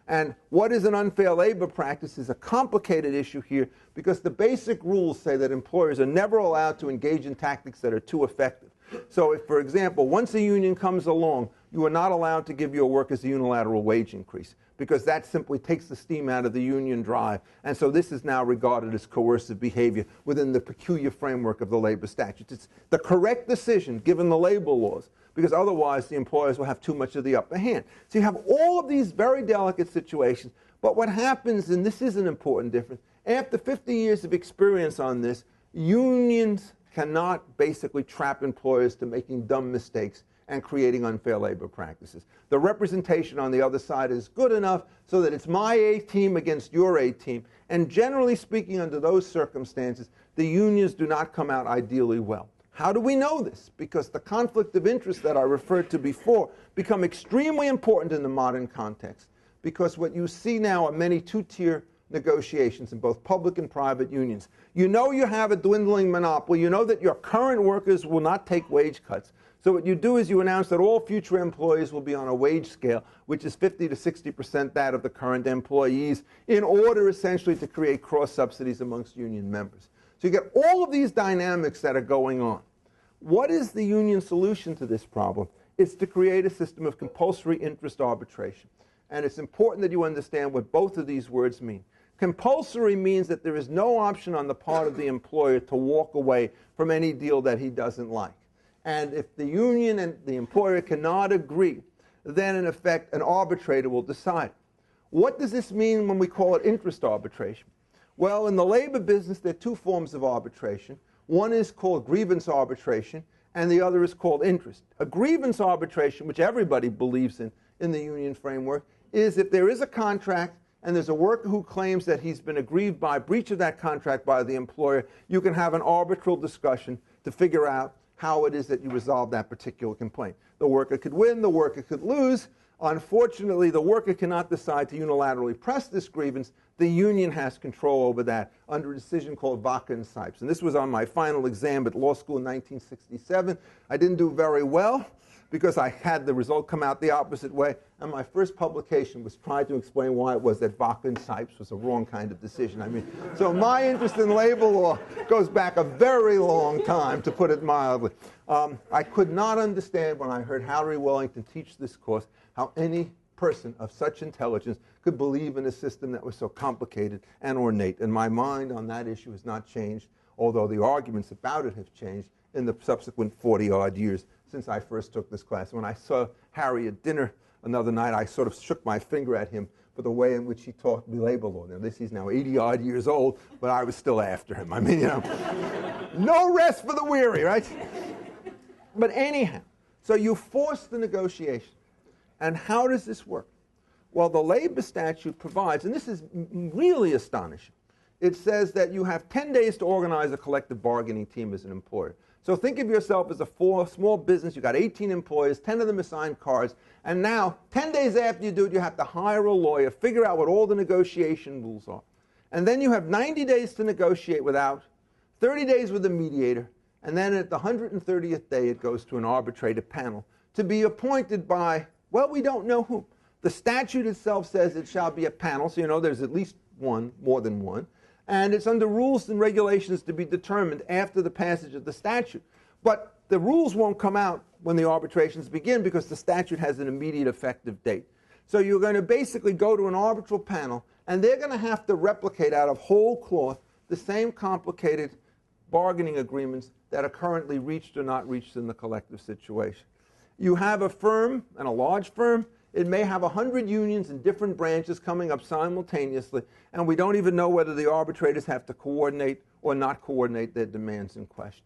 And what is an unfair labor practice is a complicated issue here because the basic rules say that employers are never allowed to engage in tactics that are too effective. So if, for example, once a union comes along, you are not allowed to give your workers a unilateral wage increase because that simply takes the steam out of the union drive. And so this is now regarded as coercive behavior within the peculiar framework of the labor statutes. It's the correct decision given the labor laws, because otherwise the employers will have too much of the upper hand. So you have all of these very delicate situations, but what happens, and this is an important difference, after 50 years of experience on this, unions cannot basically trap employers to making dumb mistakes and creating unfair labor practices. The representation on the other side is good enough so that it's my A team against your A team, and generally speaking, under those circumstances, the unions do not come out ideally well. How do we know this? Because the conflict of interest that I referred to before become extremely important in the modern context, because what you see now are many two-tier negotiations in both public and private unions. You know you have a dwindling monopoly. You know that your current workers will not take wage cuts. So what you do is you announce that all future employees will be on a wage scale, which is 50 to 60% that of the current employees, in order essentially to create cross-subsidies amongst union members. So you get all of these dynamics that are going on. What is the union solution to this problem? It's to create a system of compulsory interest arbitration. And it's important that you understand what both of these words mean. Compulsory means that there is no option on the part of the employer to walk away from any deal that he doesn't like. And if the union and the employer cannot agree, then in effect an arbitrator will decide. What does this mean when we call it interest arbitration? Well, in the labor business, there are two forms of arbitration. One is called grievance arbitration, and the other is called interest. A grievance arbitration, which everybody believes in the union framework, is if there is a contract and there's a worker who claims that he's been aggrieved by breach of that contract by the employer, you can have an arbitral discussion to figure out how it is that you resolve that particular complaint. The worker could win, the worker could lose. Unfortunately, the worker cannot decide to unilaterally press this grievance. The union has control over that under a decision called Vaca and Sipes. And this was on my final exam at law school in 1967. I didn't do very well because I had the result come out the opposite way. And my first publication was trying to explain why it was that Vaca and Sipes was a wrong kind of decision. I mean, so my interest in labor law goes back a very long time, to put it mildly. I could not understand when I heard Harry Wellington teach this course how any person of such intelligence could believe in a system that was so complicated and ornate. And my mind on that issue has not changed, although the arguments about it have changed in the subsequent 40-odd years since I first took this class. When I saw Harry at dinner another night, I sort of shook my finger at him for the way in which he taught me labor law. Now, he's now 80-odd years old, but I was still after him. I mean, you know, no rest for the weary, right? But anyhow, so you force the negotiation. And how does this work? Well, the labor statute provides, and this is really astonishing, it says that you have 10 days to organize a collective bargaining team as an employer. So think of yourself as a small business. You've got 18 employees, 10 of them assigned cards, and now 10 days after you do it, you have to hire a lawyer, figure out what all the negotiation rules are. And then you have 90 days to negotiate without, 30 days with a mediator, and then at the 130th day it goes to an arbitrator panel to be appointed by, well, we don't know whom. The statute itself says it shall be a panel, so you know there's at least one, more than one. And it's under rules and regulations to be determined after the passage of the statute. But the rules won't come out when the arbitrations begin because the statute has an immediate effective date. So you're going to basically go to an arbitral panel, And they're going to have to replicate out of whole cloth the same complicated bargaining agreements that are currently reached or not reached in the collective situation. You have a firm, and a large firm, it may have 100 unions in different branches coming up simultaneously, and we don't even know whether the arbitrators have to coordinate or not coordinate their demands in question.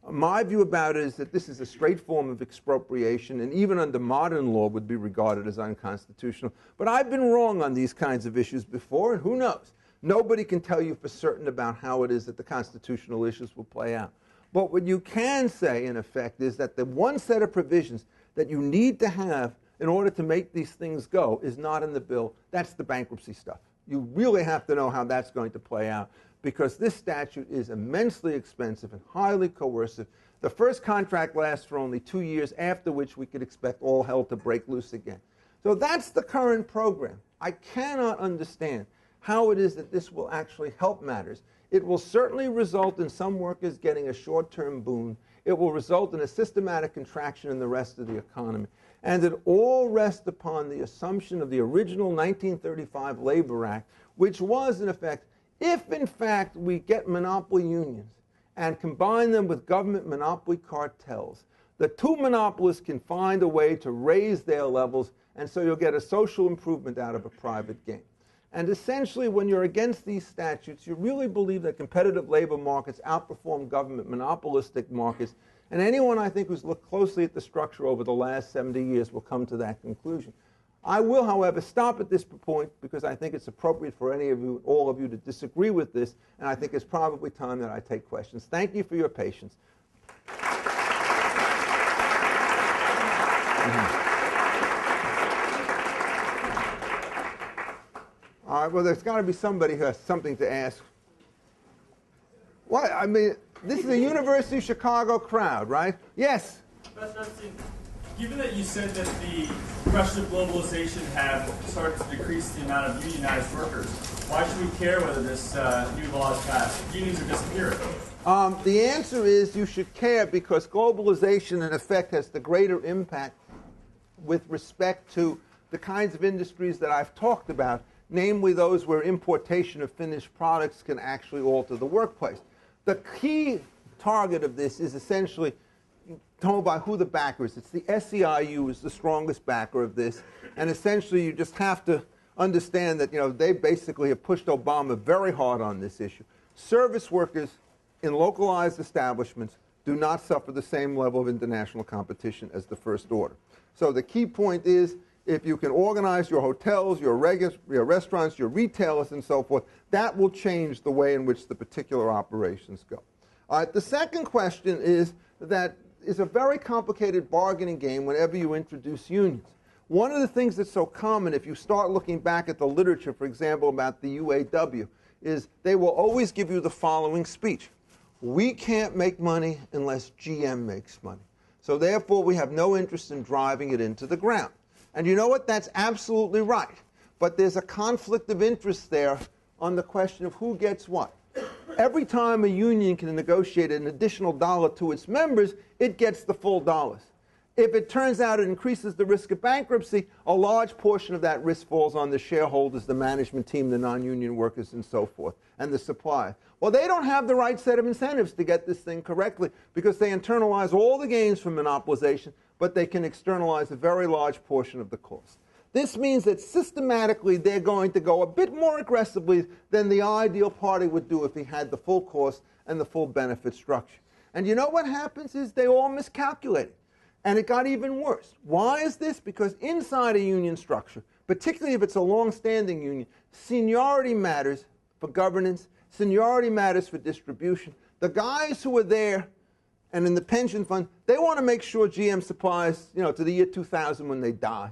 My view about it is that this is a straight form of expropriation, and even under modern law would be regarded as unconstitutional. But I've been wrong on these kinds of issues before, and who knows? Nobody can tell you for certain about how it is that the constitutional issues will play out. But what you can say, in effect, is that the one set of provisions that you need to have in order to make these things go is not in the bill. That's the bankruptcy stuff. You really have to know how that's going to play out, because this statute is immensely expensive and highly coercive. The first contract lasts for only 2 years, after which we could expect all hell to break loose again. So that's the current program. I cannot understand how it is that this will actually help matters. It will certainly result in some workers getting a short-term boon. It will result in a systematic contraction in the rest of the economy. And it all rests upon the assumption of the original 1935 Labor Act, which was, in effect, if in fact we get monopoly unions and combine them with government monopoly cartels, the two monopolists can find a way to raise their levels, and so you'll get a social improvement out of a private gain. And essentially, when you're against these statutes, you really believe that competitive labor markets outperform government monopolistic markets. And anyone, I think, who's looked closely at the structure over the last 70 years will come to that conclusion. I will, however, stop at this point because I think it's appropriate for any of you, all of you, to disagree with this, and I think it's probably time that I take questions. Thank you for your patience. All right, well, there's got to be somebody who has something to ask. What? I mean, this is a University of Chicago crowd, right? Yes? Given that you said that the pressures of globalization have started to decrease the amount of unionized workers, why should we care whether this new law is passed? Unions are disappearing. The answer is you should care because globalization, in effect, has the greater impact with respect to the kinds of industries that I've talked about, namely those where importation of finished products can actually alter the workplace. The key target of this is essentially told by who the backer is. It's the SEIU is the strongest backer of this, and essentially you just have to understand that they basically have pushed Obama very hard on this issue. Service workers in localized establishments do not suffer the same level of international competition as the first order. So the key point is, if you can organize your hotels, your restaurants, your retailers, and so forth, that will change the way in which the particular operations go. All right, the second question is that it's a very complicated bargaining game whenever you introduce unions. One of the things that's so common, if you start looking back at the literature, for example, about the UAW, is they will always give you the following speech. We can't make money unless GM makes money. So therefore, we have no interest in driving it into the ground. And you know what? That's absolutely right. But there's a conflict of interest there on the question of who gets what. Every time a union can negotiate an additional dollar to its members, it gets the full dollars. If it turns out it increases the risk of bankruptcy, a large portion of that risk falls on the shareholders, the management team, the non-union workers, and so forth, and the supplier. Well, they don't have the right set of incentives to get this thing correctly because they internalize all the gains from monopolization, but they can externalize a very large portion of the cost. This means that systematically they're going to go a bit more aggressively than the ideal party would do if he had the full cost and the full benefit structure. And you know what happens is they all miscalculated. And it got even worse. Why is this? Because inside a union structure, particularly if it's a long-standing union, seniority matters for governance, seniority matters for distribution. The guys who are there and in the pension fund, they want to make sure GM supplies, to the year 2000 when they die.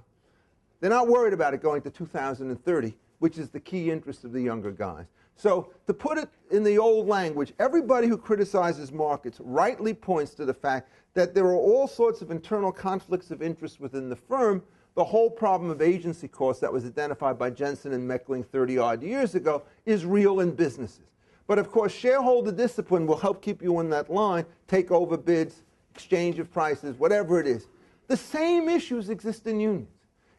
They're not worried about it going to 2030, which is the key interest of the younger guys. So to put it in the old language, everybody who criticizes markets rightly points to the fact that there are all sorts of internal conflicts of interest within the firm. The whole problem of agency costs that was identified by Jensen and Meckling 30-odd years ago is real in businesses. But of course, shareholder discipline will help keep you in that line, take over bids, exchange of prices, whatever it is. The same issues exist in unions.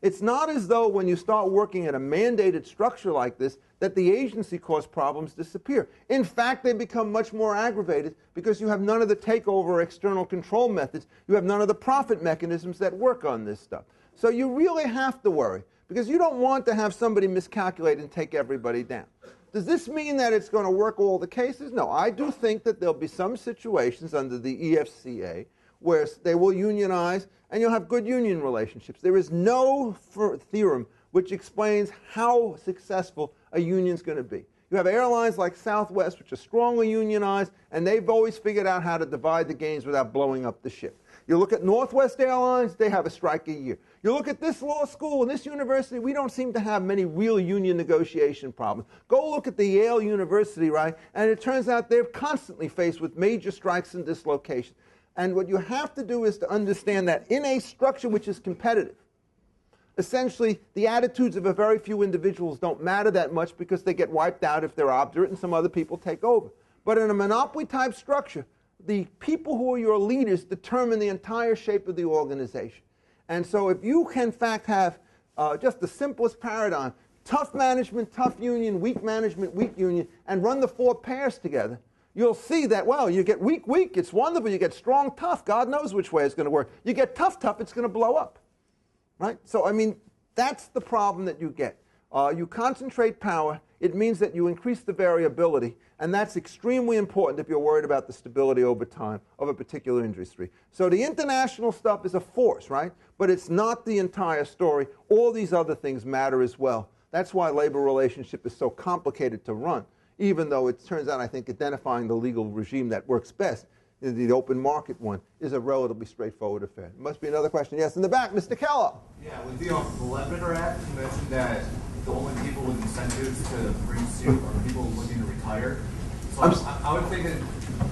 It's not as though when you start working at a mandated structure like this that the agency-caused problems disappear. In fact, they become much more aggravated because you have none of the takeover external control methods. You have none of the profit mechanisms that work on this stuff. So you really have to worry because you don't want to have somebody miscalculate and take everybody down. Does this mean that it's going to work all the cases? No, I do think that there'll be some situations under the EFCA where they will unionize and you'll have good union relationships. There is no theorem which explains how successful a union's going to be. You have airlines like Southwest, which are strongly unionized, and they've always figured out how to divide the gains without blowing up the ship. You look at Northwest Airlines, they have a strike a year. You look at this law school and this university, we don't seem to have many real union negotiation problems. Go look at the Yale University, right, and it turns out they're constantly faced with major strikes and dislocations. And what you have to do is to understand that in a structure which is competitive, essentially the attitudes of a very few individuals don't matter that much because they get wiped out if they're obdurate and some other people take over. But in a monopoly type structure, the people who are your leaders determine the entire shape of the organization. And so if you can in fact have just the simplest paradigm, tough management, tough union, weak management, weak union, and run the four pairs together, you'll see that, well, you get weak, weak, it's wonderful. You get strong, tough, God knows which way it's going to work. You get tough, tough, it's going to blow up. Right? So, I mean, that's the problem that you get. You concentrate power. It means that you increase the variability, and that's extremely important if you're worried about the stability over time of a particular industry. So the international stuff is a force, right? But it's not the entire story. All these other things matter as well. That's why labor relationship is so complicated to run, even though it turns out, I think, identifying the legal regime that works best, the open market one, is a relatively straightforward affair. There must be another question. Yes, in the back, Mr. Keller. Yeah, with the Ledbetter Act, you mentioned that the only people with incentives to bring suit are people looking to retire. So I would think that,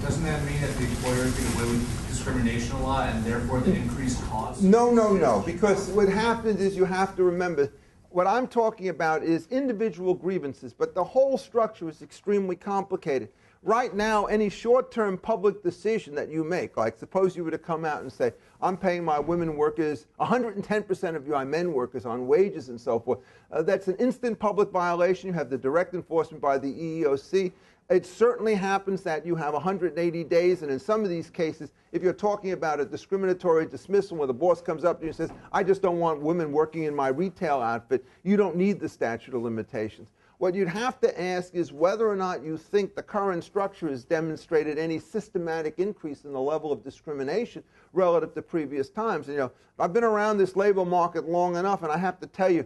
doesn't that mean that the employers get away with discrimination a lot and therefore the increased costs? No, because what happens is you have to remember, what I'm talking about is individual grievances, but the whole structure is extremely complicated. Right now, any short-term public decision that you make, like suppose you were to come out and say, I'm paying my women workers 110% of my men workers on wages and so forth, that's an instant public violation. You have the direct enforcement by the EEOC. It certainly happens that you have 180 days, and in some of these cases, if you're talking about a discriminatory dismissal where the boss comes up to you and says, I just don't want women working in my retail outfit, you don't need the statute of limitations. What you'd have to ask is whether or not you think the current structure has demonstrated any systematic increase in the level of discrimination relative to previous times. And, you know, I've been around this labor market long enough, and I have to tell you,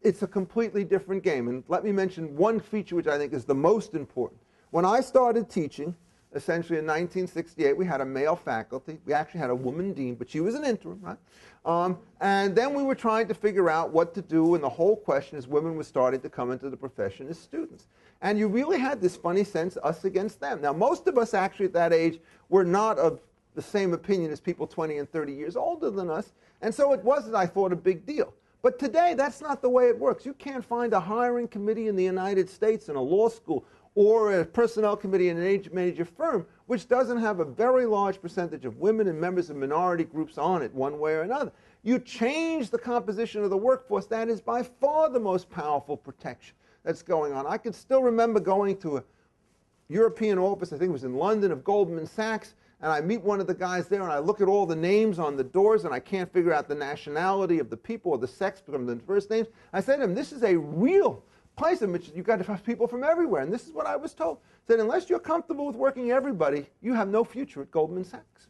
it's a completely different game. And let me mention one feature which I think is the most important. When I started teaching, essentially in 1968, we had a male faculty. We actually had a woman dean, but she was an interim, right? And then we were trying to figure out what to do, and the whole question is women were starting to come into the profession as students. And you really had this funny sense, us against them. Now, most of us actually at that age were not of the same opinion as people 20 and 30 years older than us, and so it wasn't, I thought, a big deal. But today, that's not the way it works. You can't find a hiring committee in the United States in a law school or a personnel committee in an major firm which doesn't have a very large percentage of women and members of minority groups on it one way or another. You change the composition of the workforce, that is by far the most powerful protection that's going on. I can still remember going to a European office, I think it was in London, of Goldman Sachs, and I meet one of the guys there and I look at all the names on the doors and I can't figure out the nationality of the people or the sex from the first names. I said to him, this is a real place in which you've got to have people from everywhere. And this is what I was told. That unless you're comfortable with working everybody, you have no future at Goldman Sachs.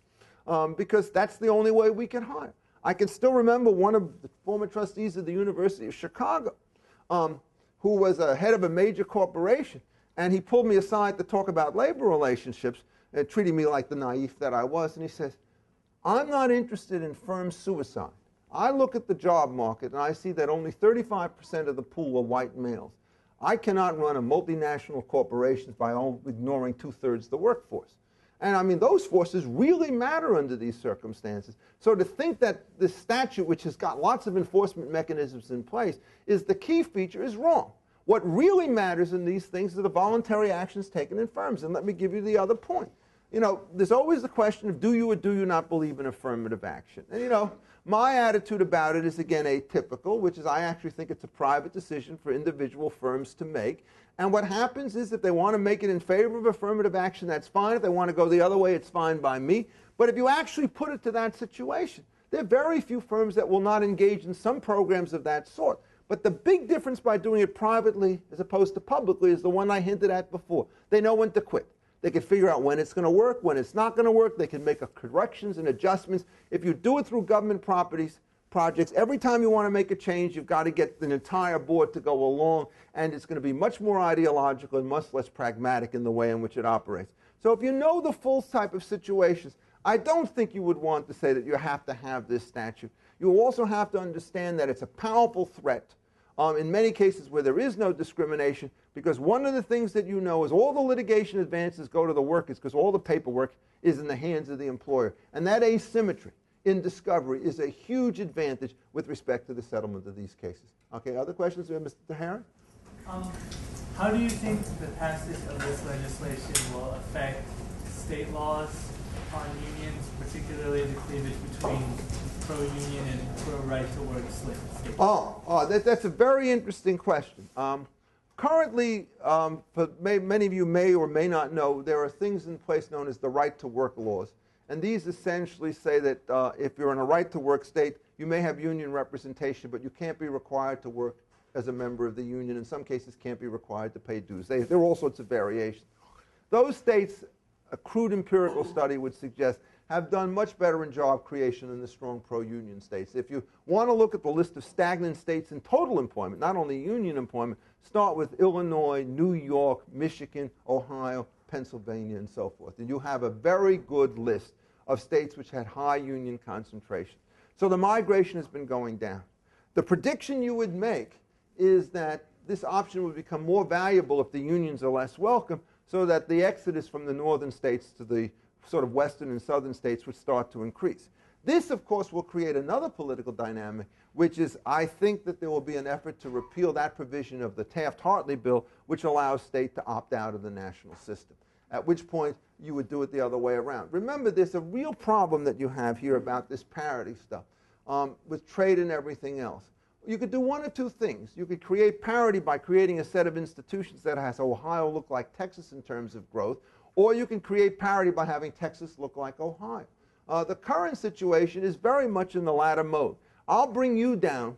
Because that's the only way we can hire. I can still remember one of the former trustees of the University of Chicago who was a head of a major corporation. And he pulled me aside to talk about labor relationships, treating me like the naif that I was. And he says, I'm not interested in firm suicide. I look at the job market and I see that only 35% of the pool are white males. I cannot run a multinational corporation by ignoring 2/3 of the workforce. And I mean, those forces really matter under these circumstances. So to think that the statute, which has got lots of enforcement mechanisms in place, is the key feature is wrong. What really matters in these things are the voluntary actions taken in firms. And let me give you the other point. there's always the question of do you or do you not believe in affirmative action? And, my attitude about it is, again, atypical, which is I actually think it's a private decision for individual firms to make. And what happens is if they want to make it in favor of affirmative action, that's fine. If they want to go the other way, it's fine by me. But if you actually put it to that situation, there are very few firms that will not engage in some programs of that sort. But the big difference by doing it privately as opposed to publicly is the one I hinted at before. They know when to quit. They can figure out when it's going to work, when it's not going to work. They can make corrections and adjustments. If you do it through government projects, every time you want to make a change, you've got to get the entire board to go along, and it's going to be much more ideological and much less pragmatic in the way in which it operates. So if you know the full type of situations, I don't think you would want to say that you have to have this statute. You also have to understand that it's a powerful threat in many cases where there is no discrimination, because one of the things that you know is all the litigation advances go to the workers because all the paperwork is in the hands of the employer. And that asymmetry in discovery is a huge advantage with respect to the settlement of these cases. Okay, other questions, Mr. Herron? How do you think the passage of this legislation will affect state laws on unions, particularly the cleavage between pro-union and pro-right-to-work states? That's a very interesting question. Currently, many of you may or may not know, there are things in place known as the right-to-work laws. And these essentially say that if you're in a right-to-work state, you may have union representation, but you can't be required to work as a member of the union. In some cases, can't be required to pay dues. There are all sorts of variations. Those states, a crude empirical study would suggest, have done much better in job creation than the strong pro-union states. If you want to look at the list of stagnant states in total employment, not only union employment, start with Illinois, New York, Michigan, Ohio, Pennsylvania, and so forth. And you have a very good list of states which had high union concentration. So the migration has been going down. The prediction you would make is that this option would become more valuable if the unions are less welcome, so that the exodus from the northern states to the sort of western and southern states would start to increase. This, of course, will create another political dynamic, which is I think that there will be an effort to repeal that provision of the Taft-Hartley bill, which allows state to opt out of the national system, at which point you would do it the other way around. Remember, there's a real problem that you have here about this parity stuff with trade and everything else. You could do one of two things. You could create parity by creating a set of institutions that has Ohio look like Texas in terms of growth, or you can create parity by having Texas look like Ohio. The current situation is very much in the latter mode. I'll bring you down,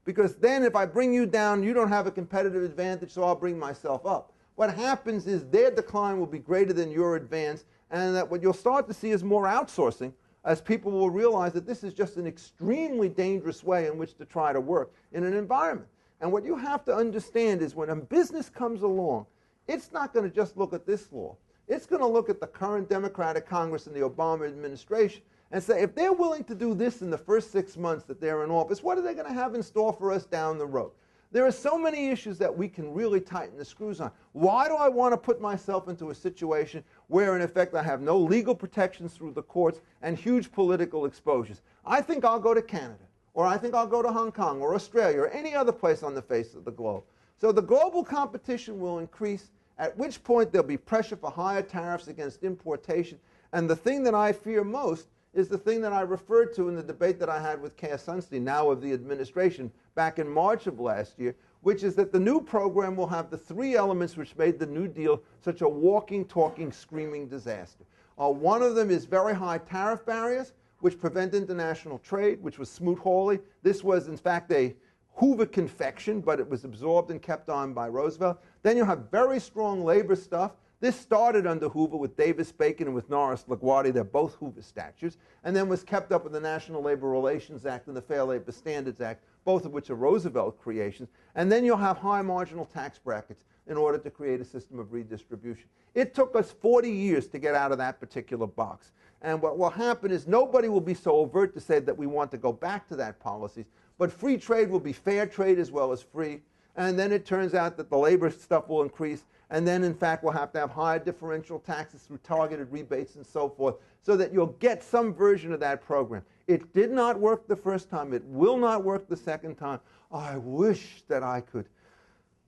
because then if I bring you down, you don't have a competitive advantage, so I'll bring myself up. What happens is their decline will be greater than your advance, and that what you'll start to see is more outsourcing, as people will realize that this is just an extremely dangerous way in which to try to work in an environment. And what you have to understand is when a business comes along, it's not going to just look at this law. It's going to look at the current Democratic Congress and the Obama administration and say, if they're willing to do this in the first 6 months that they're in office, what are they going to have in store for us down the road? There are so many issues that we can really tighten the screws on. Why do I want to put myself into a situation where, in effect, I have no legal protections through the courts and huge political exposures? I think I'll go to Canada, or I think I'll go to Hong Kong, or Australia, or any other place on the face of the globe. So the global competition will increase, at which point there'll be pressure for higher tariffs against importation. And the thing that I fear most is the thing that I referred to in the debate that I had with Cass Sunstein, now of the administration, back in March of last year, which is that the new program will have the three elements which made the New Deal such a walking, talking, screaming disaster. One of them is very high tariff barriers, which prevent international trade, which was Smoot-Hawley. This was, in fact, a Hoover confection, but it was absorbed and kept on by Roosevelt. Then you have very strong labor stuff. This started under Hoover with Davis-Bacon and with Norris LaGuardia. They're both Hoover statutes, and then was kept up with the National Labor Relations Act and the Fair Labor Standards Act, both of which are Roosevelt creations. And then you'll have high marginal tax brackets in order to create a system of redistribution. It took us 40 years to get out of that particular box. And what will happen is nobody will be so overt to say that we want to go back to that policies, but free trade will be fair trade as well as free. And then it turns out that the labor stuff will increase. And then, in fact, we'll have to have higher differential taxes through targeted rebates and so forth, so that you'll get some version of that program. It did not work the first time. It will not work the second time. I wish that I could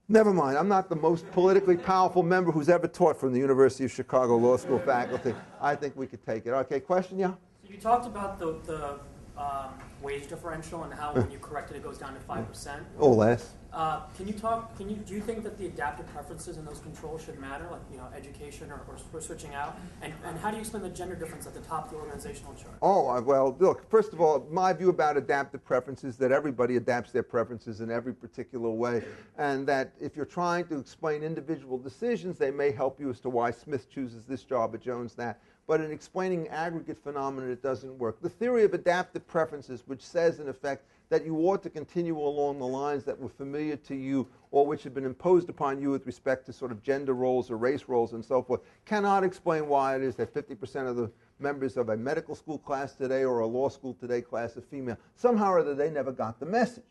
Never mind. I'm not the most politically powerful member who's ever taught from the University of Chicago Law School faculty. I think we could take it. Okay, question, yeah? So you talked about the wage differential and how when you correct it, it goes down to 5%. Or less. Do you think that the adaptive preferences in those controls should matter, like education or switching out? And how do you explain the gender difference at the top of the organizational chart? Oh, well, look, first of all, my view about adaptive preferences is that everybody adapts their preferences in every particular way, and that if you're trying to explain individual decisions, they may help you as to why Smith chooses this job or Jones that. But in explaining aggregate phenomena, it doesn't work. The theory of adaptive preferences, which says, in effect, that you ought to continue along the lines that were familiar to you or which had been imposed upon you with respect to sort of gender roles or race roles and so forth, cannot explain why it is that 50% of the members of a medical school class today or a law school today class are female. Somehow or other, they never got the message.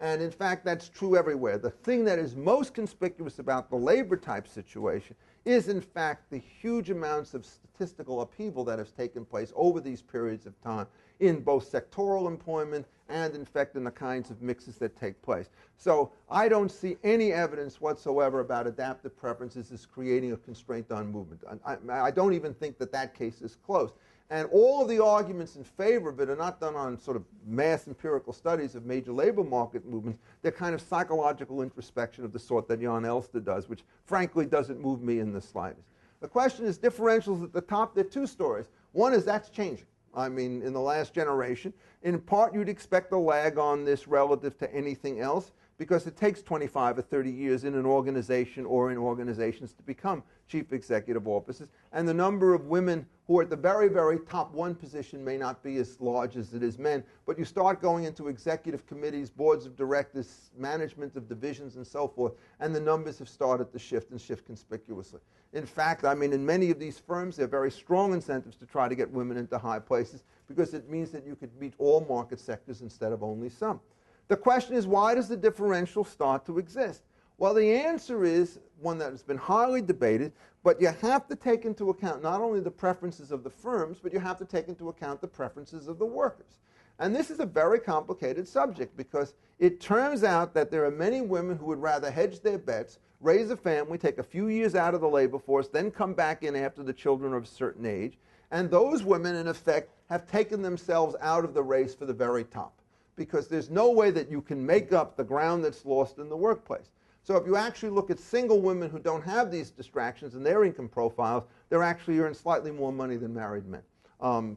And in fact, that's true everywhere. The thing that is most conspicuous about the labor type situation is, in fact, the huge amounts of statistical upheaval that has taken place over these periods of time in both sectoral employment and, in fact, in the kinds of mixes that take place. So I don't see any evidence whatsoever about adaptive preferences as creating a constraint on movement. I don't even think that that case is close. And all of the arguments in favor of it are not done on sort of mass empirical studies of major labor market movements. They're kind of psychological introspection of the sort that Jan Elster does, which frankly doesn't move me in the slightest. The question is differentials at the top. There are two stories. One is that's changing. I mean, in the last generation, in part you'd expect a lag on this relative to anything else because it takes 25 or 30 years in an organization or in organizations to become chief executive officers. And the number of women who are at the very, very top one position may not be as large as it is men. But you start going into executive committees, boards of directors, management of divisions, and so forth, and the numbers have started to shift and shift conspicuously. In fact, I mean, in many of these firms, there are very strong incentives to try to get women into high places because it means that you could meet all market sectors instead of only some. The question is, why does the differential start to exist? Well, the answer is one that has been highly debated, but you have to take into account not only the preferences of the firms, but you have to take into account the preferences of the workers. And this is a very complicated subject because it turns out that there are many women who would rather hedge their bets, raise a family, take a few years out of the labor force, then come back in after the children are of a certain age. And those women, in effect, have taken themselves out of the race for the very top, because there's no way that you can make up the ground that's lost in the workplace. So if you actually look at single women who don't have these distractions in their income profiles, they're actually earning slightly more money than married men.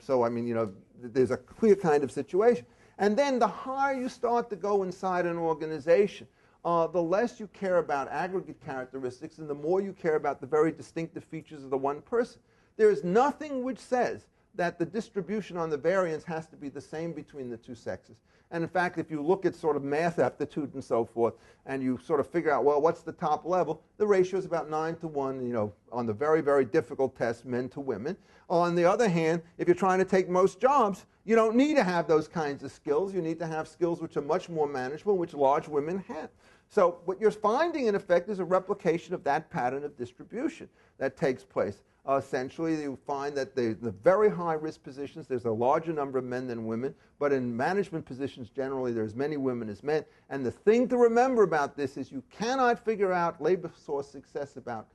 So, I mean, there's a clear kind of situation. And then the higher you start to go inside an organization, the less you care about aggregate characteristics and the more you care about the very distinctive features of the one person. There is nothing which says that the distribution on the variance has to be the same between the two sexes. And in fact, if you look at sort of math aptitude and so forth, and you sort of figure out, well, what's the top level, the ratio is about 9 to 1, on the very, very difficult tests, men to women. On the other hand, if you're trying to take most jobs, you don't need to have those kinds of skills. You need to have skills which are much more manageable, which large women have. So what you're finding, in effect, is a replication of that pattern of distribution that takes place. Essentially, you find that the very high-risk positions, there's a larger number of men than women, but in management positions, generally, there's as many women as men. And the thing to remember about this is you cannot figure out labor source success about,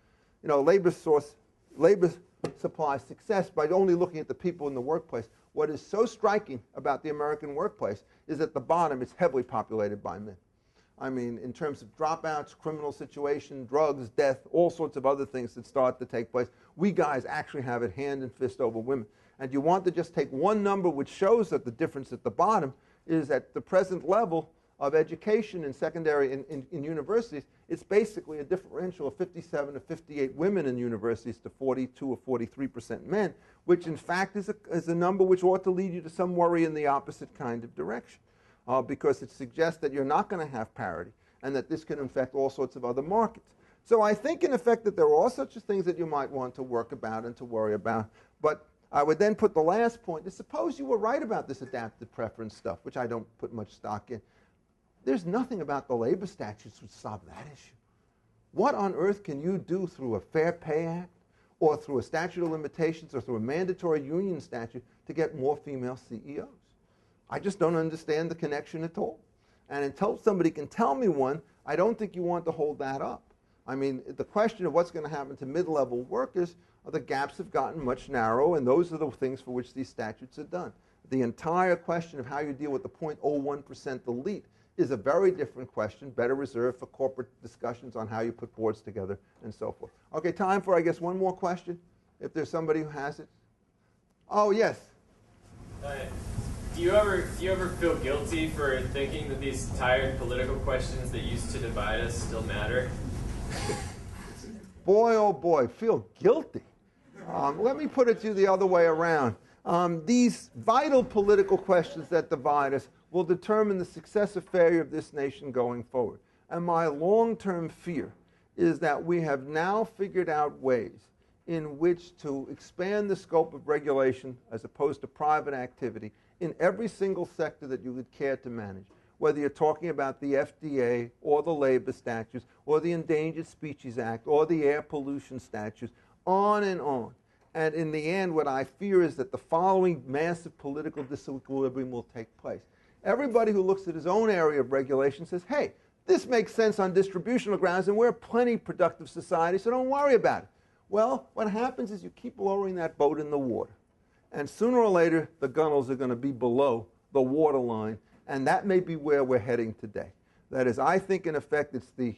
labor supply success by only looking at the people in the workplace. What is so striking about the American workplace is at the bottom, it's heavily populated by men. I mean, in terms of dropouts, criminal situation, drugs, death, all sorts of other things that start to take place, we guys actually have it hand and fist over women. And you want to just take one number which shows that the difference at the bottom is at the present level of education in secondary in universities, it's basically a differential of 57 to 58 women in universities to 42 or 43% men, which in fact is a number which ought to lead you to some worry in the opposite kind of direction. Because it suggests that you're not going to have parity and that this can affect all sorts of other markets. So I think, in effect, that there are all such things that you might want to work about and to worry about. But I would then put the last point is, suppose you were right about this adaptive preference stuff, which I don't put much stock in. There's nothing about the labor statutes which solve that issue. What on earth can you do through a Fair Pay Act or through a statute of limitations or through a mandatory union statute to get more female CEOs? I just don't understand the connection at all. And until somebody can tell me one, I don't think you want to hold that up. I mean, the question of what's going to happen to mid-level workers, the gaps have gotten much narrower, and those are the things for which these statutes are done. The entire question of how you deal with the 0.01% elite is a very different question, better reserved for corporate discussions on how you put boards together and so forth. Okay, time for, I guess, one more question, if there's somebody who has it. Oh, yes. Do you ever feel guilty for thinking that these tired political questions that used to divide us still matter? Boy, oh boy, feel guilty. Let me put it to you the other way around. These vital political questions that divide us will determine the success or failure of this nation going forward. And my long-term fear is that we have now figured out ways in which to expand the scope of regulation as opposed to private activity in every single sector that you would care to manage, whether you're talking about the FDA or the labor statutes or the Endangered Species Act or the air pollution statutes, on and on. And in the end, what I fear is that the following massive political disequilibrium will take place. Everybody who looks at his own area of regulation says, hey, this makes sense on distributional grounds, and we're a plenty productive society, so don't worry about it. Well, what happens is you keep lowering that boat in the water. And sooner or later, the gunnels are going to be below the waterline, and that may be where we're heading today. That is, I think, in effect, it's the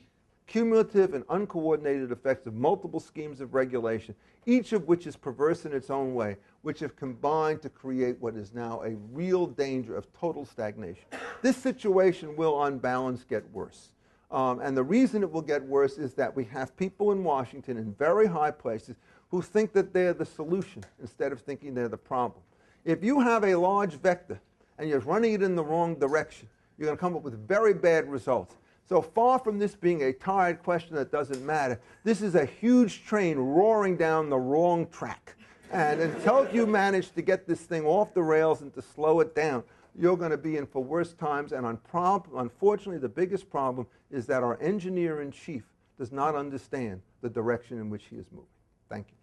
cumulative and uncoordinated effects of multiple schemes of regulation, each of which is perverse in its own way, which have combined to create what is now a real danger of total stagnation. This situation will, on balance, get worse. And the reason it will get worse is that we have people in Washington in very high places who think that they're the solution instead of thinking they're the problem. If you have a large vector and you're running it in the wrong direction, you're going to come up with very bad results. So far from this being a tired question that doesn't matter, this is a huge train roaring down the wrong track. And until you manage to get this thing off the rails and to slow it down, you're going to be in for worse times. And unfortunately, the biggest problem is that our engineer-in-chief does not understand the direction in which he is moving. Thank you.